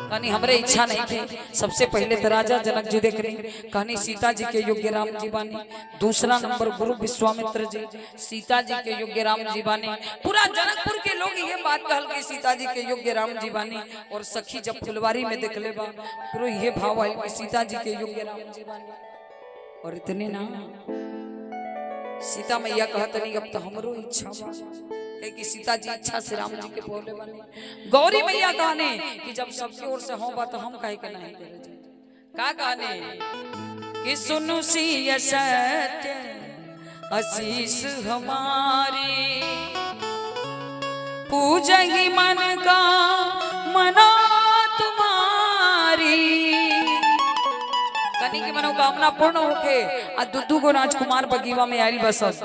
Speaker 1: कहानी हमरे इच्छा नहीं थी। सबसे पहले तो राजा जनक जी देख रही कहानी सीता जी के योग्य राम जी बानी। दूसरा नंबर गुरु विश्वामित्र जी सीता जी के योग्य राम जी बानी। पूरा जनकपुर के लोग ये बात कहल कि सीता जी के योग्य राम जी बानी। और सखी जब फुलवारी में देख ले बा गुरु ये भाव आयल कि सीता जी के योग्य राम जी बानी। और इतने ना सीता मैया कहतनी अब तो हमरो इच्छा बा कि सीता जी इच्छा से राम जी के बोले बने। गौरी मैया कहने कि जब सबकी ओर से हो बा तो हम काहे के नहीं करे। का कहने कि सुनु सिय सत्य आशीष हमारी पूजही मन का मना तुम्हारी। कनी की मनोकामना पूर्ण होके आ दुदू को राजकुमार बगीवा में आइल बसस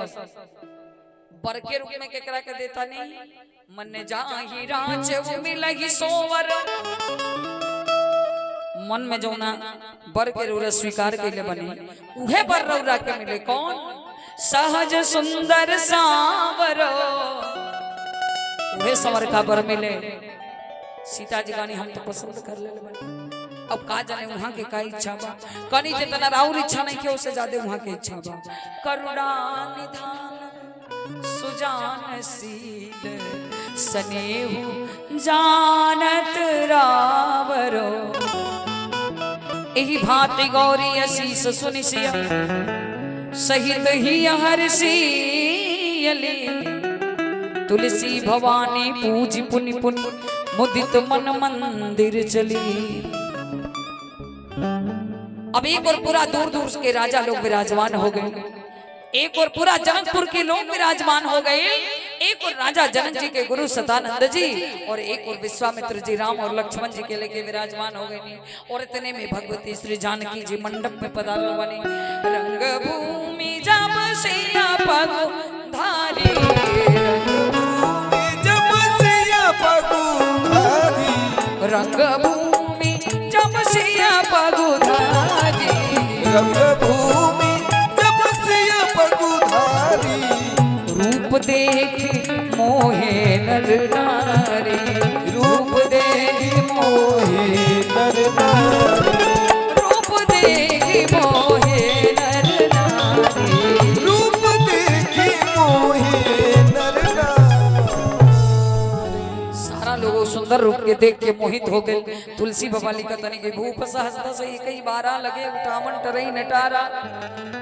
Speaker 1: बर के रूप में केकरा के देता नहीं मन ने जाही राज वो मिलही सोवर। मन में जो ना बर के रूप स्वीकार कइले बनी उहे बर रौरा के मिले कौन सहज सुंदर सावरो उहे सवर का बर मिले। सीता जी गानी हम तो पसंद कर ले बनी। अब का जाने वहां के का इच्छा बा कनी जितना राउर इच्छा नहीं के उससे ज्यादा वहां के इच्छा बा। करुणा निधान सुजान सील स्नेहु जानत रावरो। एही भांति गौरी आशीष सुनिसिया सहित ही हर्षियली तुलसी भवानी पूज पुनि पुनि मुदित मन मंदिर चली। अब एक और पूरा दूर दूर के राजा लोग विराजमान हो गए। एक और पूरा जनकपुर के लोग विराजमान हो गए। एक और राजा जनक जी के गुरु सदानंद जी और एक और विश्वामित्र जी राम और लक्ष्मण जी के लेके विराजमान हो गए। और इतने में भगवती श्री जानकी जी मंडप में पधारे बनी। रंग भूमि जब सिया पगुधारी
Speaker 3: जब सिया पगुधारी
Speaker 1: रंग भूमि जब सिया पगुधारी
Speaker 3: रंग भूमि जब सिया पगुधारी
Speaker 1: रूप देख मोहे नर नारी रूप देख मोहे
Speaker 3: नर नारी
Speaker 1: रूप देख मोहे नर नारी
Speaker 3: रूप देखी मोहे नर नारी।
Speaker 1: सारा लोग सुंदर रूप के देख के मोहित हो गए। तुलसी बबाली का तनिक भूप सहस्ता से कई बारा लगे उठावन टरई नटारा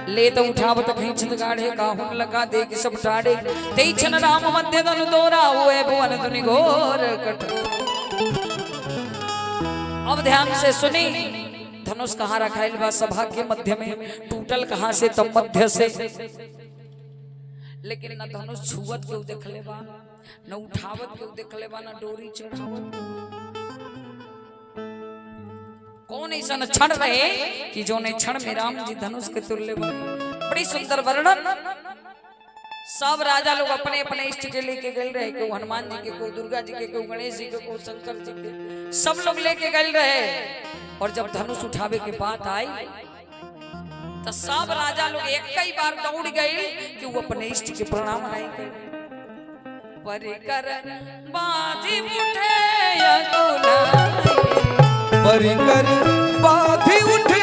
Speaker 1: ले तो उठावत खींचत गाढ़े काहुन लगा दे कि सब टाड़े तेई छन राम मध्य धनु दोरा हुए भुवन धुनि घोर कठोर। अब ध्यान से सुनी धनुष कहाँ रखाइल बा सभा के मध्य में टूटल कहाँ से तब मध्य से। लेकिन न धनुष छुवत के देख ले बा न उठावत के देख ले बा न डोरी चढ़ावत। कौन ऐसा न क्षण रहे कि जो ने क्षण में राम जी धनुष के तुल्य बने। बड़ी सुंदर वर्णन। सब राजा लोग अपने अपने इष्ट के लेके गए रहे। को हनुमान जी के, को दुर्गा जी के, को गणेश जी के, को शंकर जी के, सब लोग लेके गए रहे। और जब धनुष उठावे के बात आई तो सब राजा लोग एक कई बार दौड़ गए कि वो अपने इष्ट के प्रणाम नहीं करे। परिकर बाधी उठे
Speaker 3: परिकर बाधी उठे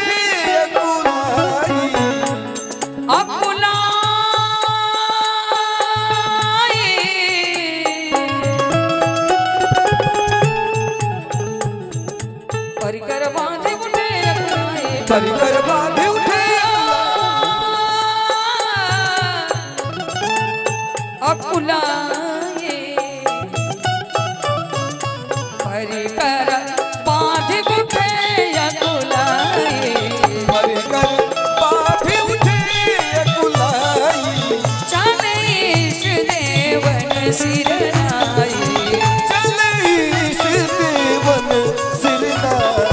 Speaker 1: अकुलाई परिकर बाधी उठे
Speaker 3: परिकर बाधी उठे
Speaker 1: अकुलाए परिकर बाधी उठे अकुलाए
Speaker 3: परिकर बाधी उठे अकुलाई
Speaker 1: चले इस देवन सिरनाई
Speaker 3: चले इस देवन सिरनाई।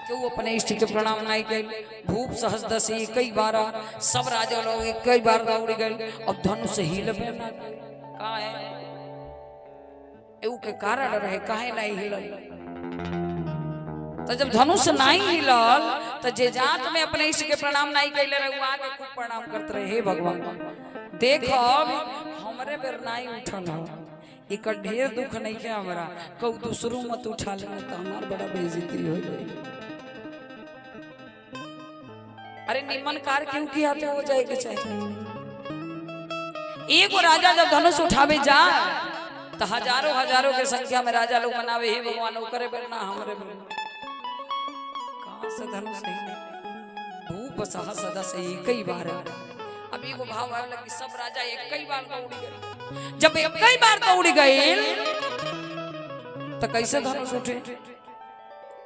Speaker 1: क्यों अपने इष्ट के प्रणाम नहीं गए। भूप सहज दसी कई बार सब राजा लोग कई बार दौड़ गए। अब धनुष हिल पे ना का है एऊ के कारण रहे काहे नहीं हिलल। तो जब धनुष नहीं हिलल तो जे जात में अपने इष्ट के प्रणाम नहीं कैले रहे वो आके खूब प्रणाम करते रहे। हे भगवान देखो हमरे बेर नहीं उठल हो एक ढेर दुख नहीं है हमरा कौ दूसरों मत उठा लेना तो हमार बड़ा बेइज्जती हो जाएगी। अरे निम्न कार क्यों किया तो हो जाएगी चाहिए। एक राजा जब धनुष उठावे जा तो हजारों हजारों के संख्या में राजा लोग मनावे हे भगवान करे बेर ना हमरे बेर कहां से धनुष नहीं भूप सहस दस एक बार। अब एगो भाव आवेला कि सब राजा एक बार दौड़ गए। जब एक बार दौड़ गए तो कैसे धनुष उठे?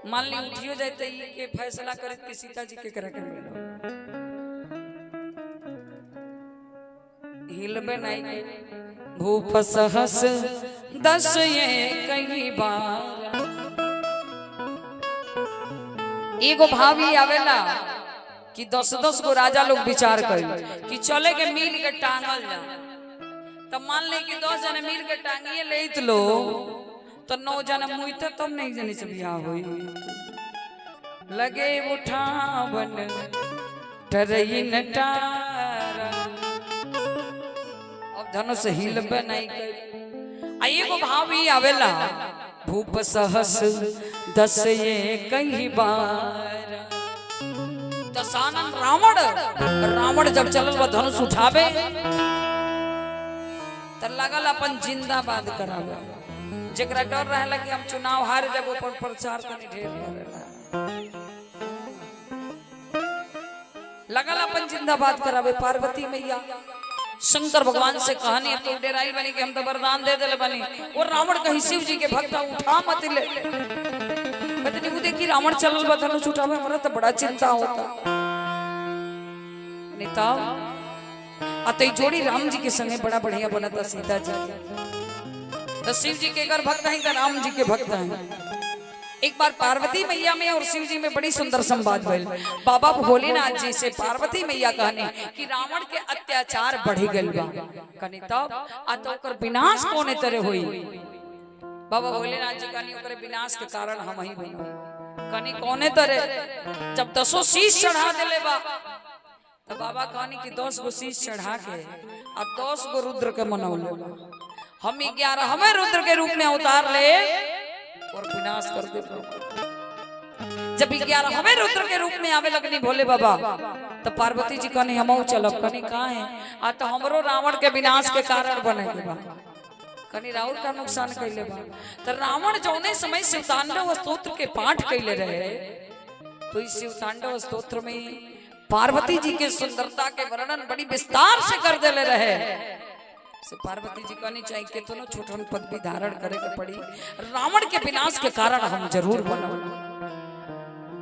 Speaker 1: मान ली उठियो जाते ही के फैसला करे कि सीता जी के करे के मिलो, हिलबे नहीं। भूप सहस दस एक बार। एगो भावी आवेला कि 10-10 गो राजा लोग विचार कर कि चले के मिल के टांगल जा। तब मान ले कि 10 जने मिल के टांगिए लेत लो तो 9 जने मुइते तब नहीं जने से बियाह होई। लगे उठावन टरई नटारा। अब धनुष हिलबे नहीं कर। आ एगो भावी आवेला भूप सहस दस एक बार। दशानन रावण जब चलल बा धनुष उठावे त लगल अपन जिंदाबाद करावे। जेकरा डर रहेला कि हम चुनाव हार जब ऊपर प्रचार तनी ढेर करेला, लगल अपन जिंदाबाद करावे। पार्वती मैया शंकर भगवान से कहनी अब तो डेराइल बनी कि हम तो वरदान दे देले बनी। और रावण कहीं शिव जी के भक्त उठा मत ले। बतनी वो देखी रावण चलल बा धनुष उठावे, हमरा तो बड़ा चिंता होता। नेता अतई जोड़ी राम जी के संगे बड़ा बढ़िया बनता सीता जी। तो शिव जी के घर भक्त हैं तो राम जी के भक्त हैं। एक बार पार्वती मैया में और शिव जी में बड़ी सुंदर संवाद भइल। बाबा भोलेनाथ जी से पार्वती मैया कहने कि रावण के अत्याचार बढ़ी गइल बा, कनी तब आ तो ओकर विनाश कोने तरह होई। बाबा भोलेनाथ जी कहनी ओकर विनाश के कारण हम ही बनो। कनी कोने तरह? जब 10 शीश चढ़ा देले बा तो बाबा कहनी कि 10 गो शीश चढ़ा के और 10 गो रुद्र के मनौले बा। हम 11 हमें रुद्र के रूप में उतार ले और विनाश कर दे। जब 11 हमें रुद्र के रूप में आवे लगनी भोले बाबा तो पार्वती जी कहनी हम चलब। कनी कहाँ है? आ तो हमरो रावण के विनाश के कारण बने के बा। कनी रावण का नुकसान कैले बा। तो रावण जौने समय शिवतांडव स्तोत्र के पाठ कैले रहे तो इस शिवतांडव स्तोत्र में पार्वती जी के सुंदरता के वर्णन बड़ी विस्तार से कर देले रहे। से पार्वती जी कहनी चाहिए कि दोनों छोटन पद भी धारण करे के पड़ी, रावण के विनाश के कारण हम जरूर बनब।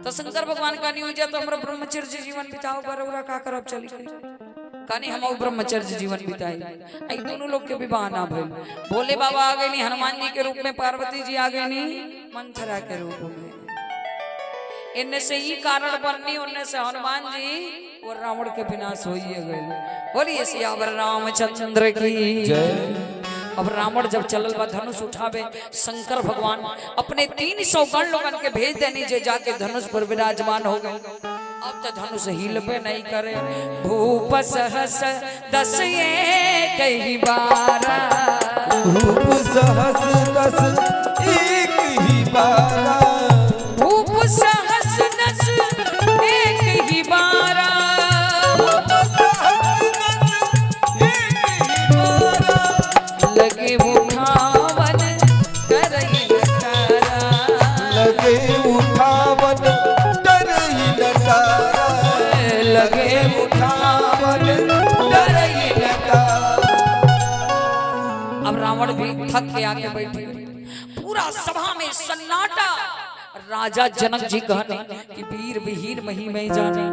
Speaker 1: तो शंकर भगवान कहनी हो जा तो हमरा ब्रह्मचर्य जीवन बिताओ बरौरा का करब चली कहनी हम ब्रह्मचर्य जीवन बिताई। आई दोनों लोग के विवाह ना भइल। भोले बाबा आ गए नी हनुमान जी के रूप में, पार्वती जी आ गए नी मंथरा के रूप में। इनने से ही कारण बननी, उनने से हनुमान जी और रावण के विनाश हो गए। बोलिए सियावर रामचंद्र की जय। अब रावण जब चलल बा धनुष उठावे, शंकर भगवान अपने 300 गण लोगन के भेज देनी जे जाके धनुष पर विराजमान हो गए। अब तो धनुष हिलबे नहीं करे। भूप सहस दस एक बार।
Speaker 3: भूप सहस दस एक बार।
Speaker 1: भूप सहस दस एक बार। लगे उठावन करई नटारा।
Speaker 3: लगे उठावन डरई नटारा।
Speaker 1: लगे उठावन
Speaker 3: डरई नटारा।
Speaker 1: अब रावण भी थक के आके बैठे। पूरा सभा में सन्नाटा। राजा जनक जी कहने कि वीर विहीन मही में जाने।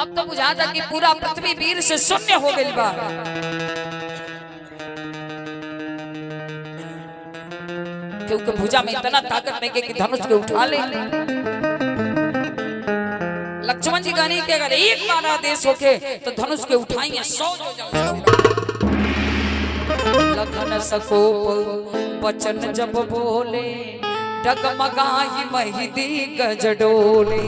Speaker 1: अब तो बुझाता कि पूरा पृथ्वी वीर से शून्य हो गई बा। क्योंकि भुजा में इतना ताकत नहीं कि धनुष के उठा ले। लक्ष्मण जी कहने कि अगर एक बार आदेश होके तो धनुष के उठाएंगे 100 हो जाओ। लखन सकोप वचन जब बोले, डगमगाही महिदी गजडोले।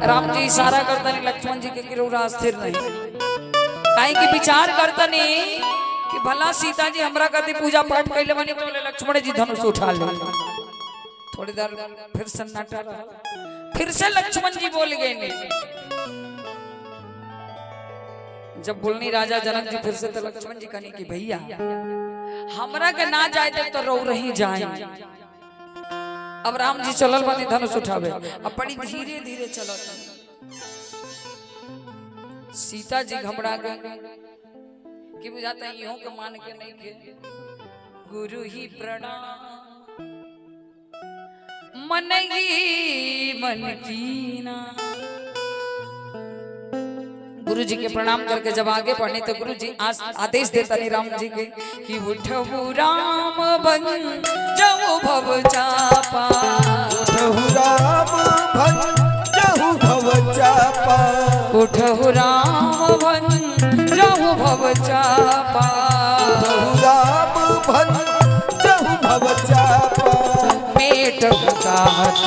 Speaker 1: राम जी इशारा करता नहीं लक्ष्मण जी के किरोरा स्थिर नहीं। काहे की विचार करता नहीं कि भला सीता जी हमरा कदी पूजा पाठ कैले बनी तो लक्ष्मण जी धनुष उठा ले। थोड़ी देर फिर सन्नाटा रहा। फिर से लक्ष्मण जी बोल गए नहीं। जब बोलनी राजा जनक जी फिर से तो लक्ष्मण जी कहनी कि भैया हमरा के ना जाए तो रो रही जाए। अब राम जी चलल बानी धनुष उठावे, अब बड़ी धीरे धीरे चलत। सीता जी घबरा गए कि बुझाता यूं के मान के नहीं के गुरु ही प्रणाम मन ही मन कीना। गुरु जी के प्रणाम करके जब आगे बढ़े तो गुरु जी आदेश देता नहीं राम जी के कि उठहु राम बन जाओ भव चापा,
Speaker 3: उठहु राम भन जहु भव चापा,
Speaker 1: उठहु राम बन जाओ भव चापा,
Speaker 3: उठहु राम भन जहु भव चापा,
Speaker 1: मेटहु तात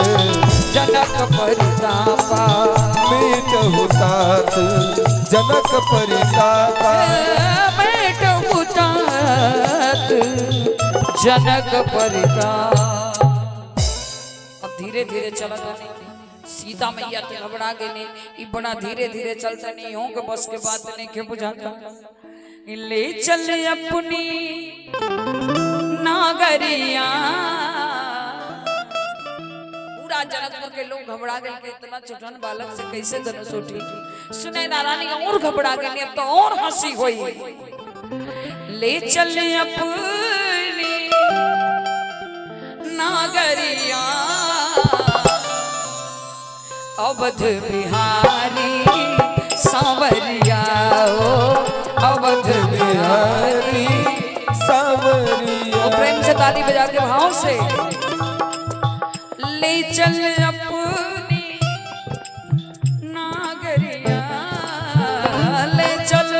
Speaker 1: जनक परितापा,
Speaker 3: मेटहु तात जनक परितापा,
Speaker 1: मेटहु तात जनक परिताप। अब धीरे धीरे चलत नहीं, सीता मैया तो घबरा गई नहीं, ये बड़ा धीरे धीरे चलता नहीं हो के बस के बात नहीं के बुझाता। ले चल अपनी नागरिया, पूरा जनकपुर के लोग घबरा गए कि इतना छोटन बालक से कैसे धनुष उठी। सुने नारायणी और घबरा गए, अब तो और हंसी हुई। ले चल अपनी नागरिया अवध बिहारी सांवरिया, अवध बिहारी
Speaker 3: सांवरिया।
Speaker 1: और प्रेम से ताली बजा के भाव से ले चल अपनी नागरिया, ले चल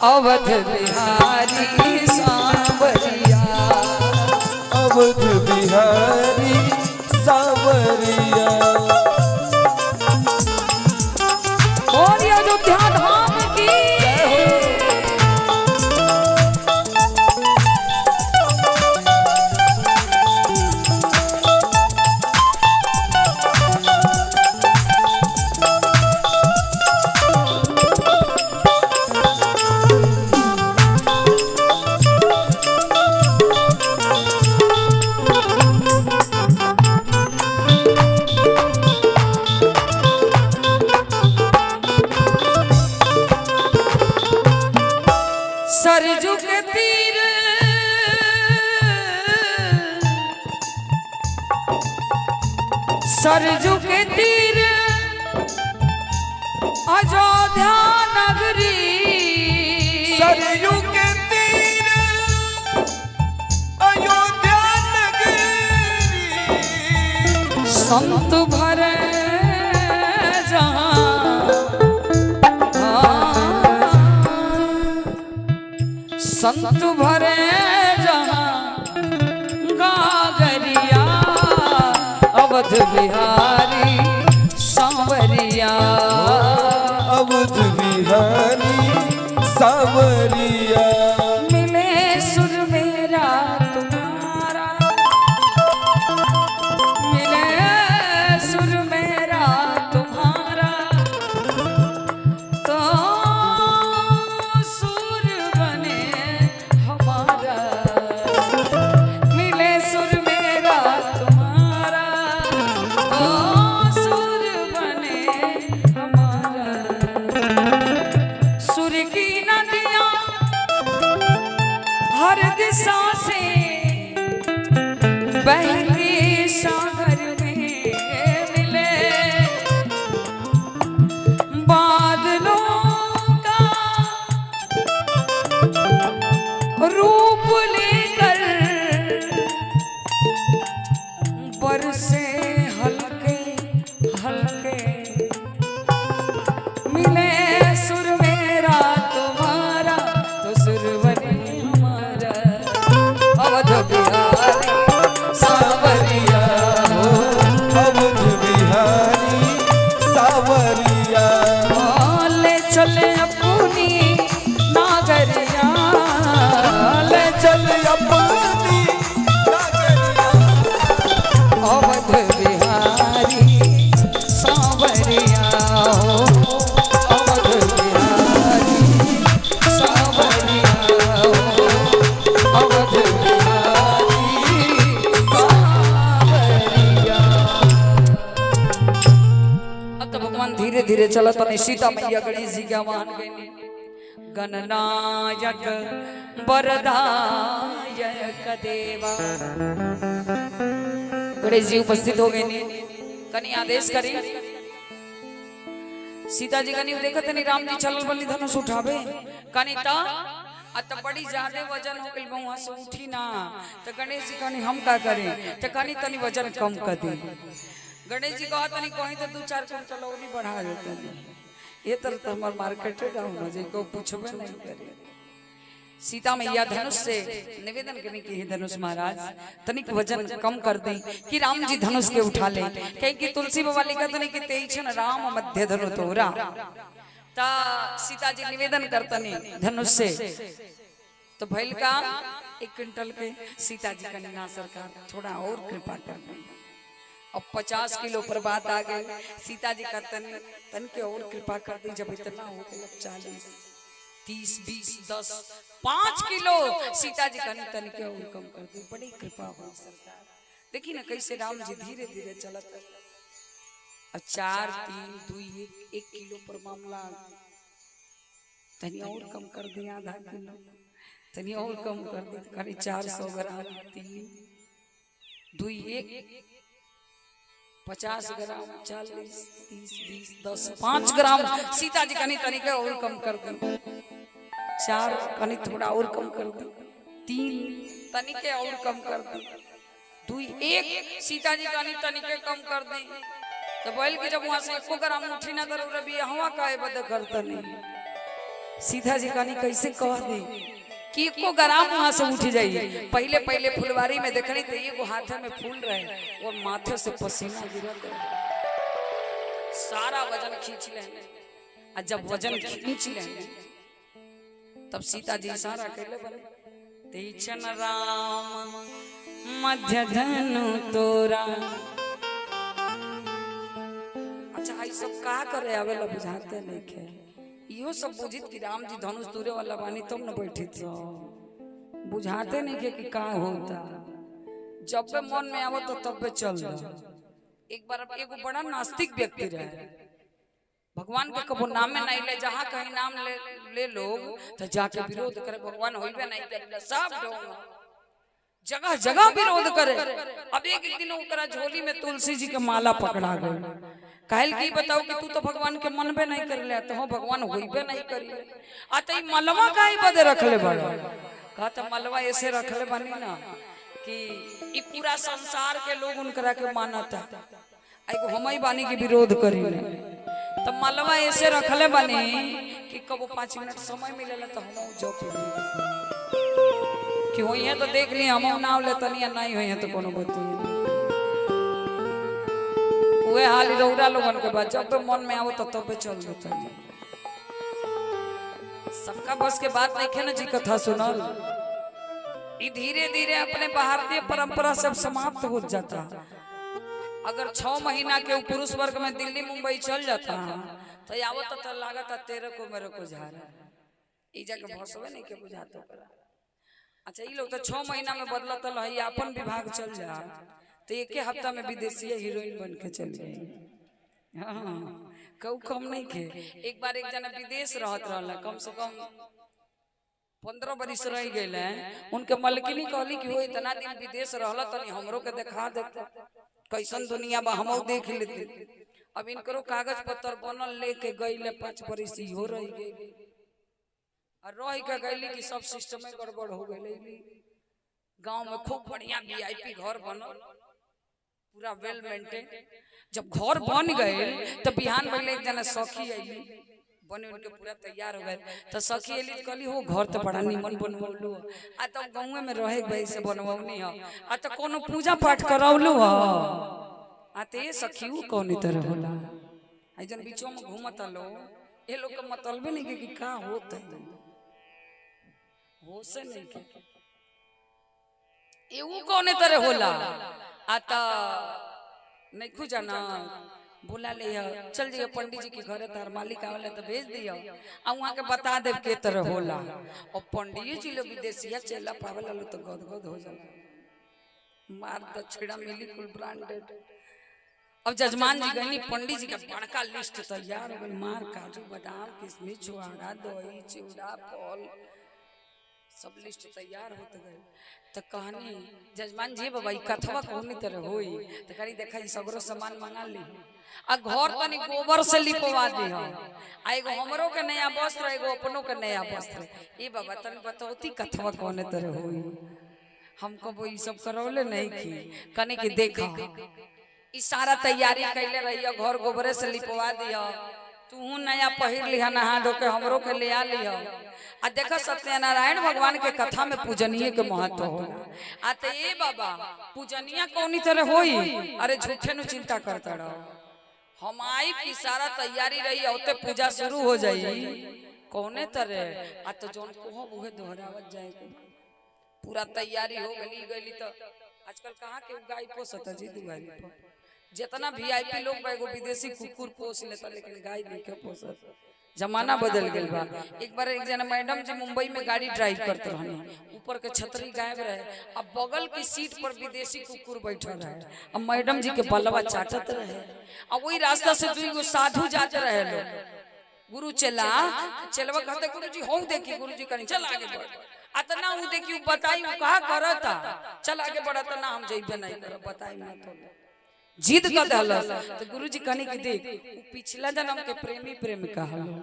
Speaker 1: अवध बिहारी सांवरिया,
Speaker 3: अवध बिहारी सांवरिया।
Speaker 1: और ये अयोध्या धाम की सरजू के तीर सरजू के तीर अयोध्या नगरी,
Speaker 3: सरयू के तीर अयोध्या नगरी,
Speaker 1: संत भरे जहाँ संत भरे जहाँ गागरिया अवध बिहारी सांवरिया,
Speaker 3: अवध बिहारी सांवरिया।
Speaker 1: मिले सुर मेरा तुम्हारा, मिले सुर मेरा तुम्हारा, तो सुर बने हमारा, मिले सुर मेरा तुम्हारा, तो सुर बने हमारा। सुर की नदियाँ तो भगवान धीरे धीरे चलत नहीं सीता मैया गणेश जी के आह्वान गईनी गणनायक वरदायक देवा गणेश जी उपस्थित हो गए कनी आदेश करी सीता जी कनी देखत नहीं राम जी चलल बनी धनुष उठावे कनी ता तो बड़ी ज्यादा वजन हो गई वहां से उठी ना तो गणेश जी कनी हम का करें तो कनी तनी वजन कम कर दी गणेश जी कहा तनी कहीं तो 2-4 क्विंटल और नहीं बढ़ा देते ये तरह तो हमार मार्केट डाउन हो जाए को पूछबे नहीं करे सीता मैया धनुष से निवेदन करने की है धनुष महाराज तनिक वजन कम कर दें कि राम जी धनुष के उठा ले कहीं कि तुलसी बाबा लिखा तो नहीं कि तेईछन राम मध्य धनु तोरा ता सीता जी निवेदन करतनी धनुष से तो भैल का 1 क्विंटल के सीता जी का ना सरकार थोड़ा और कृपा कर दें अब 50 किलो पर बात आ गई सीता जी का तन के और कृपा कर दी जब इतना हो गया 40 30 20 10 5 किलो सीता जी का तन के और कम कर दी बड़ी कृपा हुई सरकार देखी ना कैसे राम जी धीरे धीरे चलत 4 3 2 1 किलो पर मामला तनी और कम कर दी आधा किलो तनी और कम कर दी खाली 400 gram 3 2 1 50 gram 40 30 20 10 5 gram Sita ji कनी तनी के और कम कर दी 4 कनी थोड़ा और कम कर दी 3 तनी के और कम कर दी 2 1 सीता जी कनी तनी के कम कर दी तो बोल के जब वहां से 1 ग्राम उठी ना तो रवि हवा काहे बद करता नहीं सीता जी कनी कैसे कह दी कि 1 ग्राम वहां से उठ जाइए पहले पहले फुलवारी में देखनी तो ये हाथे में फूल रहे और माथे से पसीना गिरत सारा वजन खींच ले और जब वजन खींच ले तब सीता जी इशारा कैले बने तेईछन राम मध्य धनु तोरा अच्छा आई सब का करे आवेला बुझाते नहीं के इहो सब बुझित कि राम जी धनुष तूरे वाला बानी तुम न बैठी तो बुझाते नहीं के कि का होता जब पे मन में आवो तो तब पे चल एक बार एगो बड़ा नास्तिक व्यक्ति रहे भगवान के कबो नाम में नहीं ले जहां कहीं नाम ले लोग तो जाके विरोध करे भगवान होइबे नहीं करे सब डोंगा जगह जगह विरोध करे अब एक दिन ओकरा झोली में तुलसी जी के माला पकड़ा गई काहे की बताओ कि तू तो भगवान के मनबे नहीं कर ले तो भगवान होइबे नहीं करी आ त मलवा काहे बदे रखले बड़ा कहा तो मलवा ऐसे रखले बनी ना कि ई पूरा संसार के लोग उनकरा के मानता एगो हमई बानी के विरोध करी ले तो मलवा ऐसे रखले बनी कि कबो 5 मिनट समय मिलेला तो हम जो कि होई है तो देख ली हम नाव ले तनिया नहीं होई है तो कोनो बतिए वे हाल रौरा लोगन के बाद जब मन में आओ तो तब चल देता सबका बस के बात नहीं है ना जी कथा सुनल ये धीरे धीरे अपने भारतीय परंपरा सब समाप्त हो जाता अगर 6 महीना के पुरुष वर्ग में दिल्ली मुंबई चल जाता तो आवत तो लागत तेरे को मेरे को झारा ई जगह भसवे नहीं के बुझाता अच्छा ये लोग तो 6 महीना में बदलत है अपन विभाग चल जा तो 1 हफ्ता में विदेशी हीरोइन बन के चल गई हाँ कहू कम नहीं के एक बार एक जना विदेश रहत रहला कम से कम 15 बरिस रह गए उनके मलकिनी कहली कि हो इतना दिन विदेश रहला तनी हमरो के दिखा दे कैसन दुनिया बा हमो देख लेते अब इनकरो कागज पत्र बनल लेके गईले 5 बरिस हो रही गई और रह के गईली कि सब सिस्टम में गड़बड़ हो गई गांव में खूब बढ़िया वीआईपी घर बनल पूरा वेल मेंटेन जब घर बन गए तो बिहान पहले एक जना सखी आईली बने उनके पूरा तैयार हो गए तो सखी एली कहली हो घर तो बड़ा निमन बनवलू आ तो गांव में रहे गई से बनवनी हो आ तो कोनो पूजा पाठ करौलू हो आ ते सखी कौन तरह होला आई जन बीचों में घूमत लो ये लोग का मतलबे नहीं कि का होता हो से नहीं के एऊ कौन तरह होला आता नहीं खुजा ना बुला ले चल जाइए पंडित जी के घरे तार मालिक आवेला तो भेज दियो आ वहां के बता दे के तरह होला और पंडित जी लोग विदेशिया चला पावेला लो तो गदगद हो जाला मार दक्षिणा मिली कुल ब्रांडेड अब जजमान जी गई पंडित जी का बड़का लिस्ट तैयार हो गई, मार काजू बादाम किशमिश छुआड़ा दही चिवड़ा फल सब लिस्ट तैयार होते गए। तो कहनी जजमान जी बाबा कथवा कौन तरह होई तो करी देखा सगरो सामान मंगा ली आ घर तनी गोबर से लिपवा दी आ एगो हमरो के नया वस्त्र एगो अपनों के नया वस्त्र। ए बाबा तनी बताओती कथवा कौन तरह होई। हमको वो ये सब करौले नहीं की कने की देखा ई सारा तैयारी कैले रहियो घर गोबरे से लिपवा दियो तू नया पहिर लिहा नहा धो के हमरो के ले आ लियो। आ देखो सत्यनारायण भगवान के कथा में पूजनीय के महत्व होला। आ ते ए बाबा पूजनीय कौनी तरह होई। अरे झूठे नु चिंता करता रहो हम आई की सारा तैयारी रही होते पूजा शुरू हो जाई कौने तरह। आ तो जोन कोहो उहे दोहरावत जाए पूरा तैयारी हो गली तो आजकल कहाँ के गाय पोसत जी दुआरी पर जितना वीआईपी लोग बा एगो विदेशी कुकुर पोस लेता लेकिन गाय नहीं के पोसत। जमाना बदल गया बा। एक बार एक जना मैडम जी मुंबई में गाड़ी ड्राइव करते रहनी ऊपर के छतरी गायब रहे अब बगल की सीट पर विदेशी कुकुर बैठा रहे अब मैडम जी के बलवा चाटत रहे। अब वही रास्ता से दुई साधु जाते रहे लोग गुरु चला चलवा कहते गुरु जी हो देखी गुरु जी कहीं चल आगे बढ़ अतना उ देखी बताई कहा करता चल आगे बढ़ता ना हम जइबे नहीं कर बताई ना तो जिद कर दहलस। तो गुरुजी कहनी कि देख पिछला जन्म के प्रेमी प्रेमिका हलो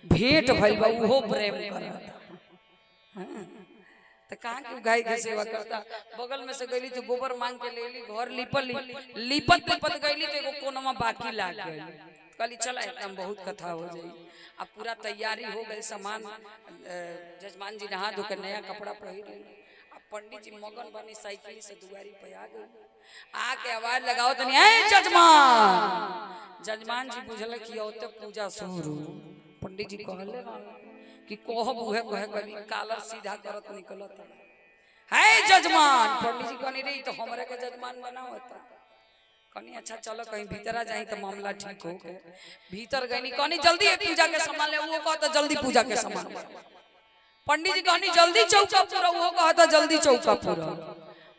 Speaker 1: भेंट भइल बा उहो प्रेम करता। हां तो कहां के गाय के सेवा करता बगल में से गईली तो गोबर मांग के लेली घर लिपली लिपत गईली तो एगो कोनमा बाकी लाग गई कहली चला एकदम बहुत कथा हो जाई। अब पूरा तैयारी हो गई सामान जजमान जी नहा धो के नया कपड़ा पहिर ले अब पंडित जी मगन बनी साइकिल से दुआरी पे आ गए आके आवाज लगाओ तनी ए जजमान जी बुझल कि ओते पूजा शुरू। पंडित जी कहले कि कहब उहे कहे कभी कालर सीधा करत निकलत है जजमान। पंडित जी कहनी रे तो हमरे के जजमान बनाओ होता कहनी अच्छा चलो कहीं भीतर आ जाई तो मामला ठीक हो गए। भीतर गईनी कहनी जल्दी पूजा के सामान ले वो कहता जल्दी पूजा के सामान। पंडित जी कहनी जल्दी चौका पूरा वो कहता जल्दी चौका पूरा।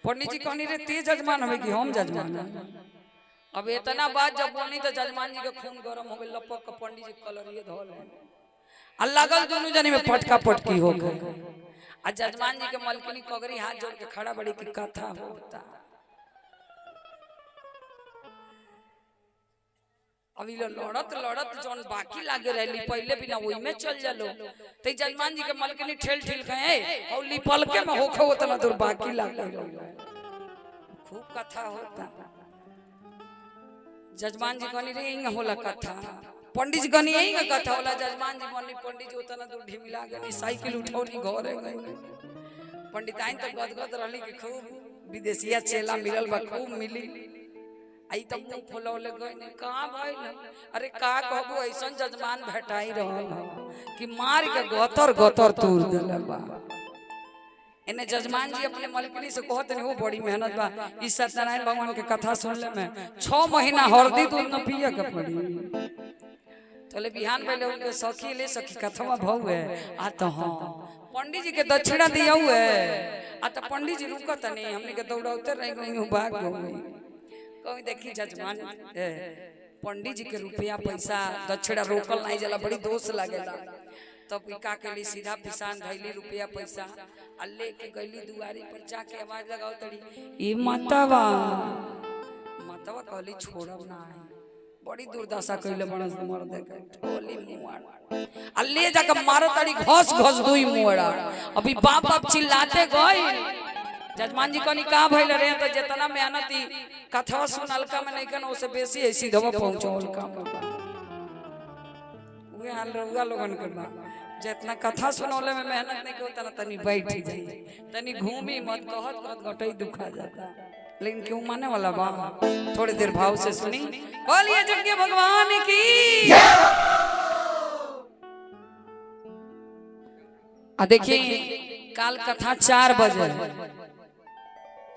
Speaker 1: पंडित जी कहनी रे ते जजमान हमें कि हम जजमान। अब इतना बात जब बोली तो जजमान जी के खून गरम हो गए लपक के पंडित जी कलरिए धोल आ लगल दोनों जनी में पटका पटकी हो गए। आ जजमान जी के मलकिनी कगरी हाथ जोड़ के खड़ा बड़ी की कथा होता। अभी लड़त लड़त जोन बाकी लागे रहली पहले भी ना वही में चल जालो ते जजमान जी के मलकिनी ठेल ठेल गए और लिपल के में होखे उतना दूर बाकी लागे खूब कथा होता। जजमान जी कहनी रे इंग होला कथा पंडित जी कहनी इंग कथा होला। जजमान जी बोली पंडित जी उतना दूर ढिमिला गनी साइकिल उठौनी घरे गई पंडिताइन तो गदगद रहली कि खूब विदेशिया चेला मिलल बा खूब मिली आई तब मुंह फुलौले गए कहाँ भइल। अरे का कहबो ऐसन जजमान भेटाई रहल कि मार के गतर गतर तोड़ देले बा। इन्हें जजमान जी अपने मलकिनी से कहते नहीं वो बड़ी मेहनत बा इस सत्यनारायण भगवान के कथा सुनले में 6 महीना हरदी दूध न पिए के पड़ी। तले बिहान पहले उनके सखी ले सखी कथवा भऊ है आ तो हां पंडित जी के दक्षिणा दिया हुए आ तो पंडित जी रुकत नहीं हमने के दौड़ाउते रह गई भाग गई कहीं देखी जजमान पंडित जी के रुपया पैसा दक्षिणा रोकल नहीं जला बड़ी दोष लागेला। तब का के लिए सीधा पिसान धैली रुपया पैसा आ लेके गईली दुआरी पर जाके आवाज लगाओ तड़ी ई मतवा कहली छोड़ब ना बड़ी दुर्दशा कइले बनस मर दे के ठोली मुआड़ आ ले जाके मारो तड़ी घस घस दुई मुआड़ा। अभी बाप बाप चिल्लाते गई जजमान जी कहनी का भइल रे तो जितना मेहनती कथा सुनलका में नहीं कन ओसे बेसी है सीधवा पहुंचौल का उहे हाल रउआ लोगन के बा जितना कथा सुनौले में मेहनत नहीं के उतना तनी बैठ जाई तनी घूमी मत कहत कहत गटई दुखा जाता लेकिन क्यों माने वाला बा थोड़ी देर भाव से सुनी बोलिए जगन्नाथ भगवान की। आ देखिए काल कथा 4 बजे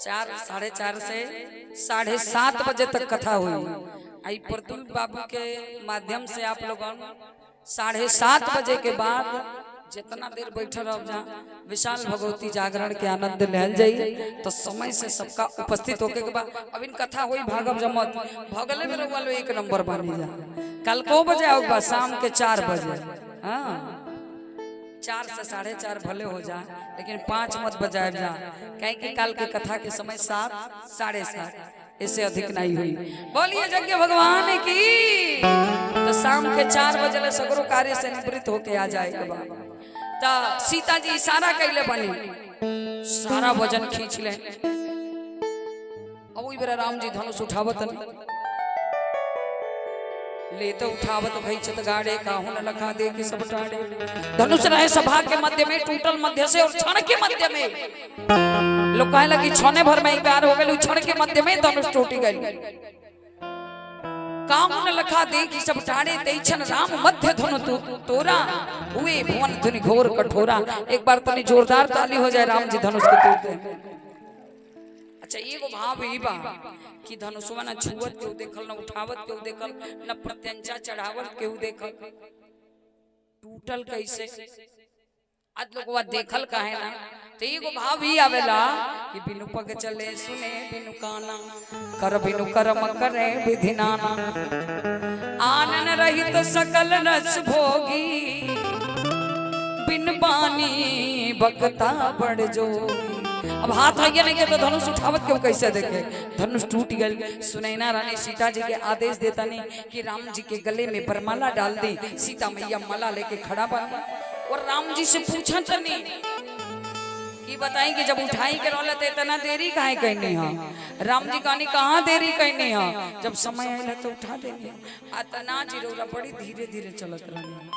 Speaker 1: 4 साढ़े 4 से 7:30 बजे तक कथा हुई। आई प्रदीप बाबू के माध्यम से आप लोगों 7:30 बजे के बाद जितना देर बैठे रह जा विशाल भगवती जागरण के आनंद लेल जाई तो समय से सबका उपस्थित होके के बाद अब इन कथा हुई भागव जमत भगले में रहुआ एक नंबर बनी जा। कल को बजे आओ बा शाम के 4 बजे। हाँ 4 से 4:30 भले हो जा लेकिन 5 मत बजाए जा कहीं कि कल के कथा के समय 7 7:30 इससे अधिक नहीं हुई। बोलिए यज्ञ भगवान की। तो शाम के 4 बजे सगरो कार्य से निवृत्त होके आ जाएगा बाबा। तो सीता जी इशारा कैले बनी सारा वजन खींच ले। अब बेरा राम जी धनुष उठावत ले तो उठावत भई चत गाड़े काहू न लखा दे कि सब टाड़े। धनुष रहे सभा के मध्य में टूटल मध्य से और क्षण के मध्य में लोग कहे लगी क्षण भर में प्यार हो गई क्षण के मध्य में धनुष टूटी गई। काहू न लखा दे कि सब टाड़े तेछन राम मध्य धनु तोरा हुए भुवन धुनि घोर कठोरा। एक बार तनी जोरदार ताली हो जाए राम जी धनुष के तोड़ते। अच्छा एगो भाव ई बा कि धनुषवा न छुवत केहू देखल न उठावत केहू देखल न प्रत्यंचा चढ़ावत केहू देखल टूटल कैसे आज लोगवा देखल काहे ना। तो एगो भाव भी आवेला कि बिनु पग चले सुने बिनु काना कर बिनु कर्म करे विधि नाना आनन रहित सकल रस भोगी बिन बानी बकता बढ़ जोगी। अब हाथ आगे नहीं के तो धनुष उठावत क्यों कैसे देखे धनुष टूट गई। सुनैना रानी सीता जी के आदेश देता नहीं कि राम जी के गले में बरमाला डाल दी। सीता मैया माला लेके खड़ा बना और राम जी से पूछा तनी कि बताई कि जब उठाई के रोले थे इतना देरी काहे कहनी है। राम जी कहनी कहाँ देरी कहनी है जब समय आया तो उठा देनी अतना जिरोला बड़ी धीरे धीरे चलत रहनी।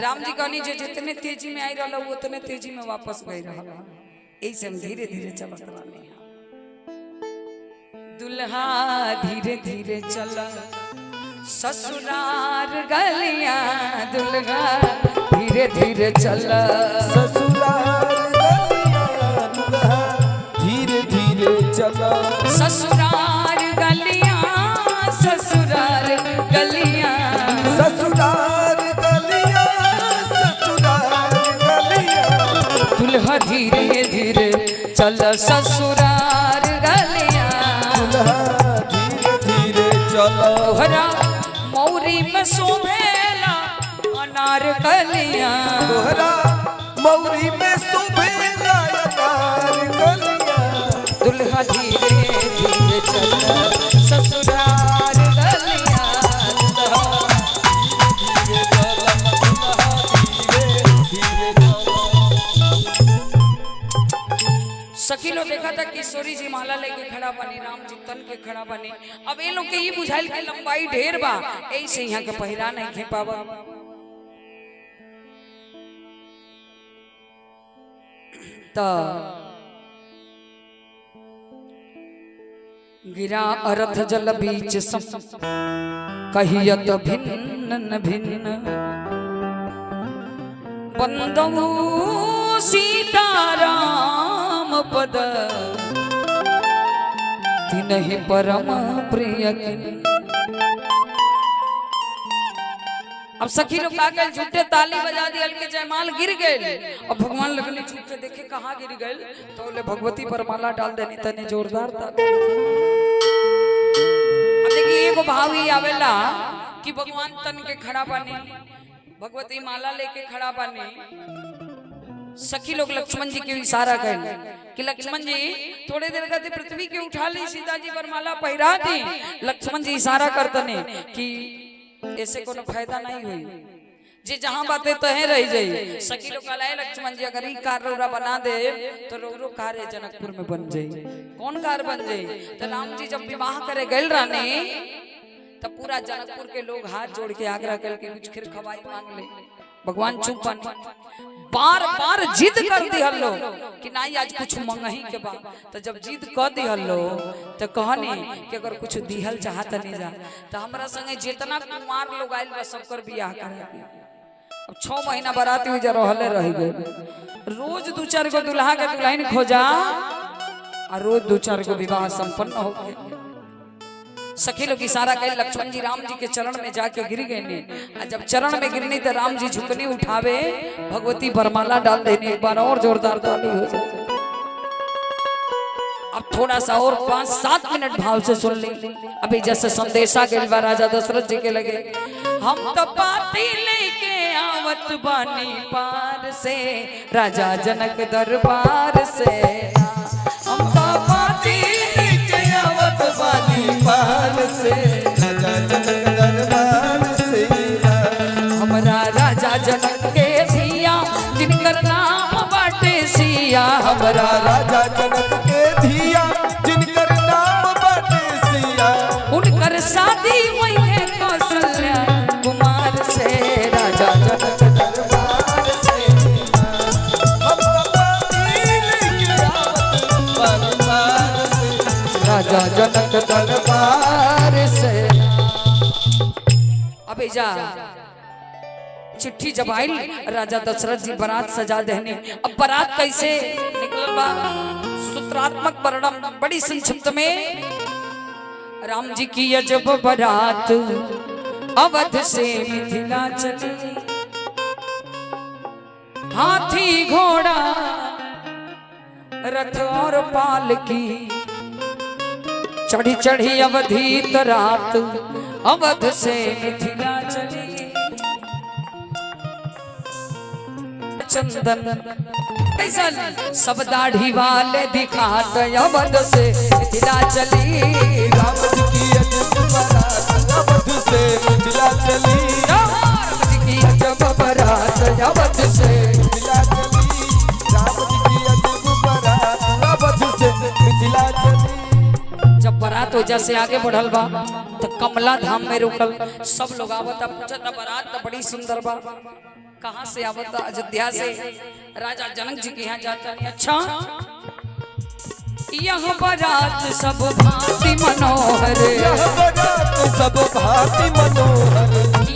Speaker 1: राम जी कहनी जो जितने तेजी में आई रहा वो उतने तेजी में वापस गई रहा ऐसे हम धीरे धीरे चलत रहनी। दुल्हा धीरे धीरे चला ससुरार गलियां दुल्हा धीरे धीरे चला
Speaker 3: ससुराल गलियां दुल्हा धीरे धीरे चला।
Speaker 1: ससुरार गलियां ससुरार गलियां
Speaker 3: ससुराल गलियां ससुराल गलियां
Speaker 1: दुल्हा धीरे धीरे चल ससुरार गलियां
Speaker 3: दुल्हा धीरे धीरे चला।
Speaker 1: तोहरा मौरी में शोभेला अनार कलियां
Speaker 3: तोहरा मौरी में शोभेला अनार कलियां
Speaker 1: दुल्हा धीरे धीरे चल ससुरार गलियां
Speaker 3: धीरे चला दुल्हा धीरे धीरे चला।
Speaker 1: सखी लोग देखा था किशोरी जी माला लेके खड़ा बनी राम जी तन के खड़ा बनी। अब ये लोग के ही बुझाइल के लंबाई ढेर बा ऐसे यहाँ के पहिरा नहीं खे पावा। तो गिरा अर्थ जल बीच सम कहियत भिन्न भिन्न बंदऊ सीताराम पद तिनहि परम प्रिय किन। अब सखी लोग का गए झूठे ताली बजा दी हल्के जयमाल गिर गए। और भगवान लगने झूठे देखे कहाँ गिर गए तो बोले भगवती पर माला डाल देनी तने जोरदार ताली। अब देखिए एगो भाव ही आवेला कि भगवान तन के खड़ा बने भगवती माला लेके खड़ा बने। सखी लोग लक्ष्मण जी के इशारा कर कि लक्ष्मण जी थोड़े देर का पृथ्वी के उठा ली सीता जी पर माला पहिरा दी। लक्ष्मण जी इशारा करते ने कि ऐसे कोनो फायदा नहीं हुई जी जहां बातें तहे रह जाई। सखी लोग कहला लक्ष्मण जी अगर ई कार रौरा बना दे तो रौरो कार जनकपुर में बन जाई। कौन कार बन जाई तो राम जी जब विवाह करे गए रहने तब पूरा जनकपुर के लोग हाथ जोड़ के आग्रह करके कुछ खीर खवाई मांग ले। भगवान चुप बन बार बार जिद कर दी हल्लो कि नहीं आज कुछ मंगही के बाद। तो जब जिद कर दी हल्लो तो कहनी कि अगर कुछ दिहल चाहत नहीं जा तो हमरा संगे जितना कुमार लोग आइल बा सबकर बियाह करा दी। अब 6 महीना बराती हुई रहले रह गए। रोज 2-4 गो दुल्हा के दुल्हन खोजा और रोज 2-4 गो विवाह संपन्न हो गए। सखी लोग इशारा कहे लक्ष्मण जी राम जी के चरण में जाके गिर गए ने। जब चरण में गिरने तो राम जी झुकने उठावे, भगवती बरमाला डाल देने। एक बार और जोरदार ताली हो जाए। अब थोड़ा सा और 5-7 मिनट भाव से सुन ली। अभी जैसे संदेशा गेलवा राजा दशरथ जी के लगे, हम तो पाती लेके आवत बानी पार से, राजा जनक दरबार से। हम तो पाती लेके आवत बानी पार से,
Speaker 3: राजा जनक दरबार से।
Speaker 1: हमारा राजा जनक के सिया जिनकर नाम बाटे सिया, हमारा
Speaker 3: राजा जनक के धिया जिनकर नाम बाटे सिया,
Speaker 1: उनकर शादी हुई है कौशल्या कुमार से, राजा जनक
Speaker 3: दरबार से। हम पाती लेके आवत बानी पार से,
Speaker 1: राजा जनक दरबार से। अबे जा चिट्ठी जब आई, राजा दशरथ जी बारात सजा देने। अब बारात कैसे निकल बा, सूत्रात्मक वर्णन बड़ी संक्षिप्त में। राम जी की अजब बारात अवध से मिथिला चली, हाथी घोड़ा रथ और पालकी, चढ़ी चढ़ी अवधि रात अवध से मिथिला चली। चंदन कैसन सब दाढ़ी वाले दिखात अवध से मिथिला चली।
Speaker 3: राम जी की अजब बारात अवध से मिथिला चली,
Speaker 1: राम जी की अजब बारात अवध से
Speaker 3: मिथिला चली। राम जी की अजब बारात अवध से मिथिला चली।
Speaker 1: जब बारात वजह से आगे बढ़ल बा तो कमला धाम में रुकल। सब लोग आवता पूछता बारात तो बड़ी सुंदर बा, कहाँ से आवता? अयोध्या से, राजा जनक जी के यहाँ जाता नहीं। अच्छा, यह बारात सब भांति मनोहर,
Speaker 3: यह बारात सब भांति मनोहर,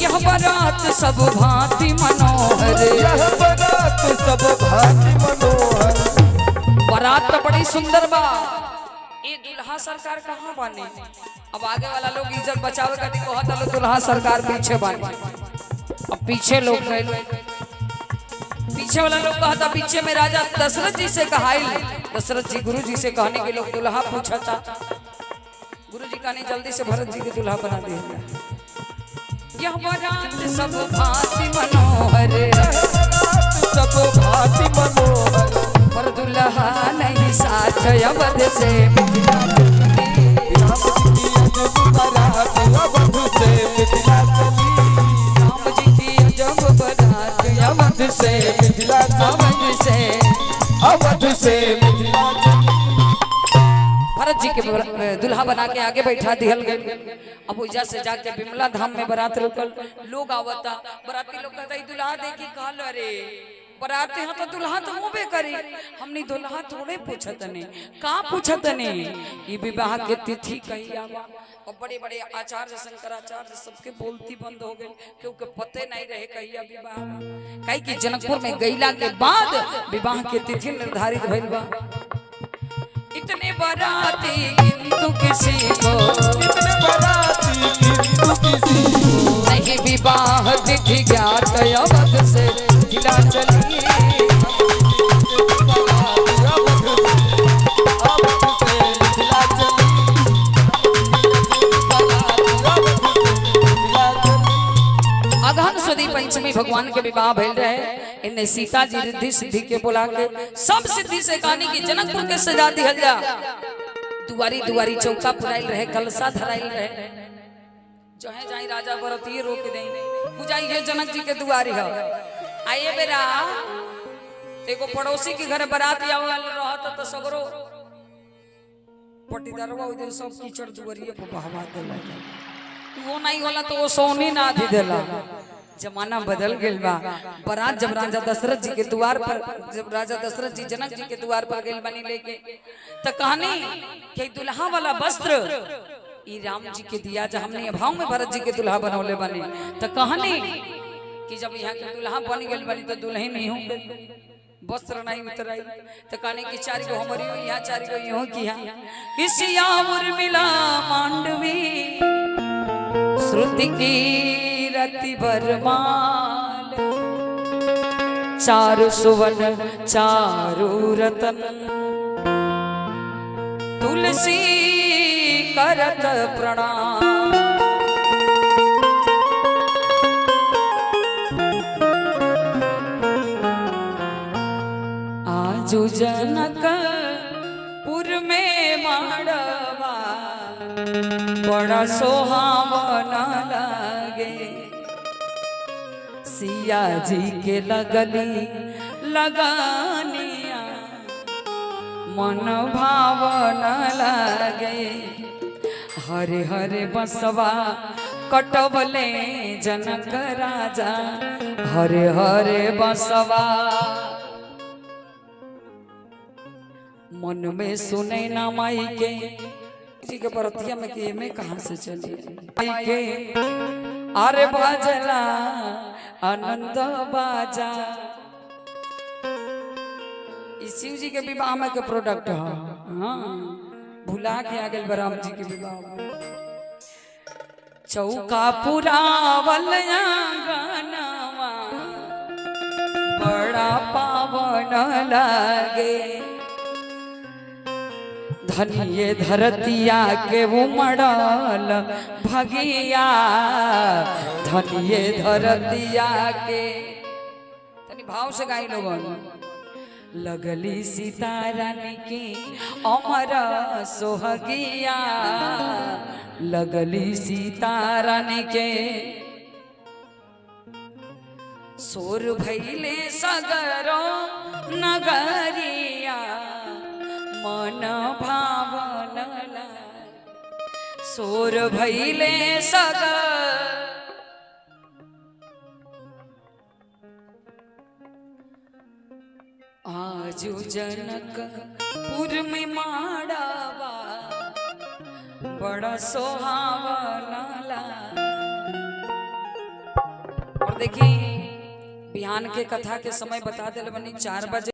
Speaker 1: यह बारात सब भांति मनोहर,
Speaker 3: यह बारात सब भांति मनोहर।
Speaker 1: बारात तो बड़ी सुंदर बा। ये दुल्हा सरकार कहाँ बानी? अब आगे वाला लोग इज्जत बचावे का कहता लो दुल्हा सरकार पीछे बानी। अब पीछे लोग गए, पीछे वाला लोग कहता पीछे में राजा दशरथ जी से कहाई। दशरथ जी गुरु जी से कहने के लोग दुल्हा पूछा था। गुरु जी कहने जल्दी से भरत जी के दुल्हा बना दिया। यह बारात सब भांति मनोहर,
Speaker 3: सब भांति मनोहर,
Speaker 1: पर दुल्हा नहीं साथ अवध से मिथिला चली।
Speaker 3: राम जी की अजब बारात अवध से मिथिला चली,
Speaker 1: राम जी की अजब बारात अवध से
Speaker 3: मिथिला
Speaker 1: अवध से
Speaker 3: अवध से मिथिला चली।
Speaker 1: भरत जी के दुल्हा बना के आगे बैठा दिहल गए। अब वजह से जाके बिमला धाम में बारात रुकल। लोग आवता, बाराती लोग कहता दुल्हा देखी कहल, अरे बारात यहाँ तो दुल्हा तो होबे करी, हमने दुल्हा थोड़े पूछत ने, का पूछत ने ये विवाह के तिथि कही आवा। और बड़े बड़े आचार्य शंकराचार्य सबके बोलती बंद हो गई, क्योंकि पते नहीं रहे कहिया विवाह। कहीं की जनकपुर में गईला के बाद विवाह के तिथि निर्धारित भइल बा। इतने बाराती किंतु किसी को,
Speaker 3: इतने बाराती किंतु किसी को,
Speaker 1: नहीं विवाह तिथि ज्ञात अवध से मिथिला चली। अगहन सुदी पंचमी भगवान के विवाह भइल रहे। इन्हें सीता जी रिद्धि सिद्धि के बुला के सब सिद्धि से कहानी की जनकपुर के सजा दिहल जा। दुआरी दुआरी चौका पुराइल रहे, कलसा धराइल रहे। जो है जाई राजा बरती रोक दे बुझाई है जनक जी के दुआरी है। आइए बेरा एगो पड़ोसी के घर बारात आवल रहत तो सगरो पटीदारवा ओइ दिन सब कीचड़ दुआरिये पे बहवा देला। वो नहीं होला तो वो सोनी ना दी देला। जमाना बदल गया बा। बारात जब राजा दशरथ जी के द्वार पर, जब राजा दशरथ जी जनक जी के द्वार पर गए बनी लेके, तो कहानी कि दुल्हा वाला वस्त्र ई राम जी के दिया। जब हमने अभाव में भरत जी के दुल्हा बनौले बने, तो कहानी कि जब यहाँ के दुल्हा बन गए बनी तो दुल्हन नहीं होंगे। वस्त्र नहीं उतराई तो कहने की चारी गो हमारी हो यहाँ चारी गो यूं किया किसिया उर्मिला मांडवी श्रुति की रति बरमाल चारु सुवन चारु रतन तुलसी करत प्रणाम आजू जनकपुर में माड़वा बड़ा सोहावन लगे सिया जी के लगली लगानिया मन भावन लगे हरे हरे बसवा कटवले जनक राजा हरे हरे बसवा मन में सुने ना माई के जी के बरतिया में के में कहां से चली माई के अरे बाजला आनंद बाजा शिव जी के विवाह में के प्रोडक्ट है हाँ भुला के आ गए राम जी के विवाह में चौका पुरावल गानवा बड़ा पावन लागे धनिये धरतिया के उमड़ल भगिया धनिये धरतिया के तनी भाव से गाई लोगन लगली सीतारानी की अमर सोहगिया लगली सीतारानी के सोर भैले सगरो नगरिया मन भावन सोर भैले सगर आजू जनकपुर में माड़वा बड़ा सोहावना और देखिए बिहान के कथा के समय बता दिल बनी 4 बजे।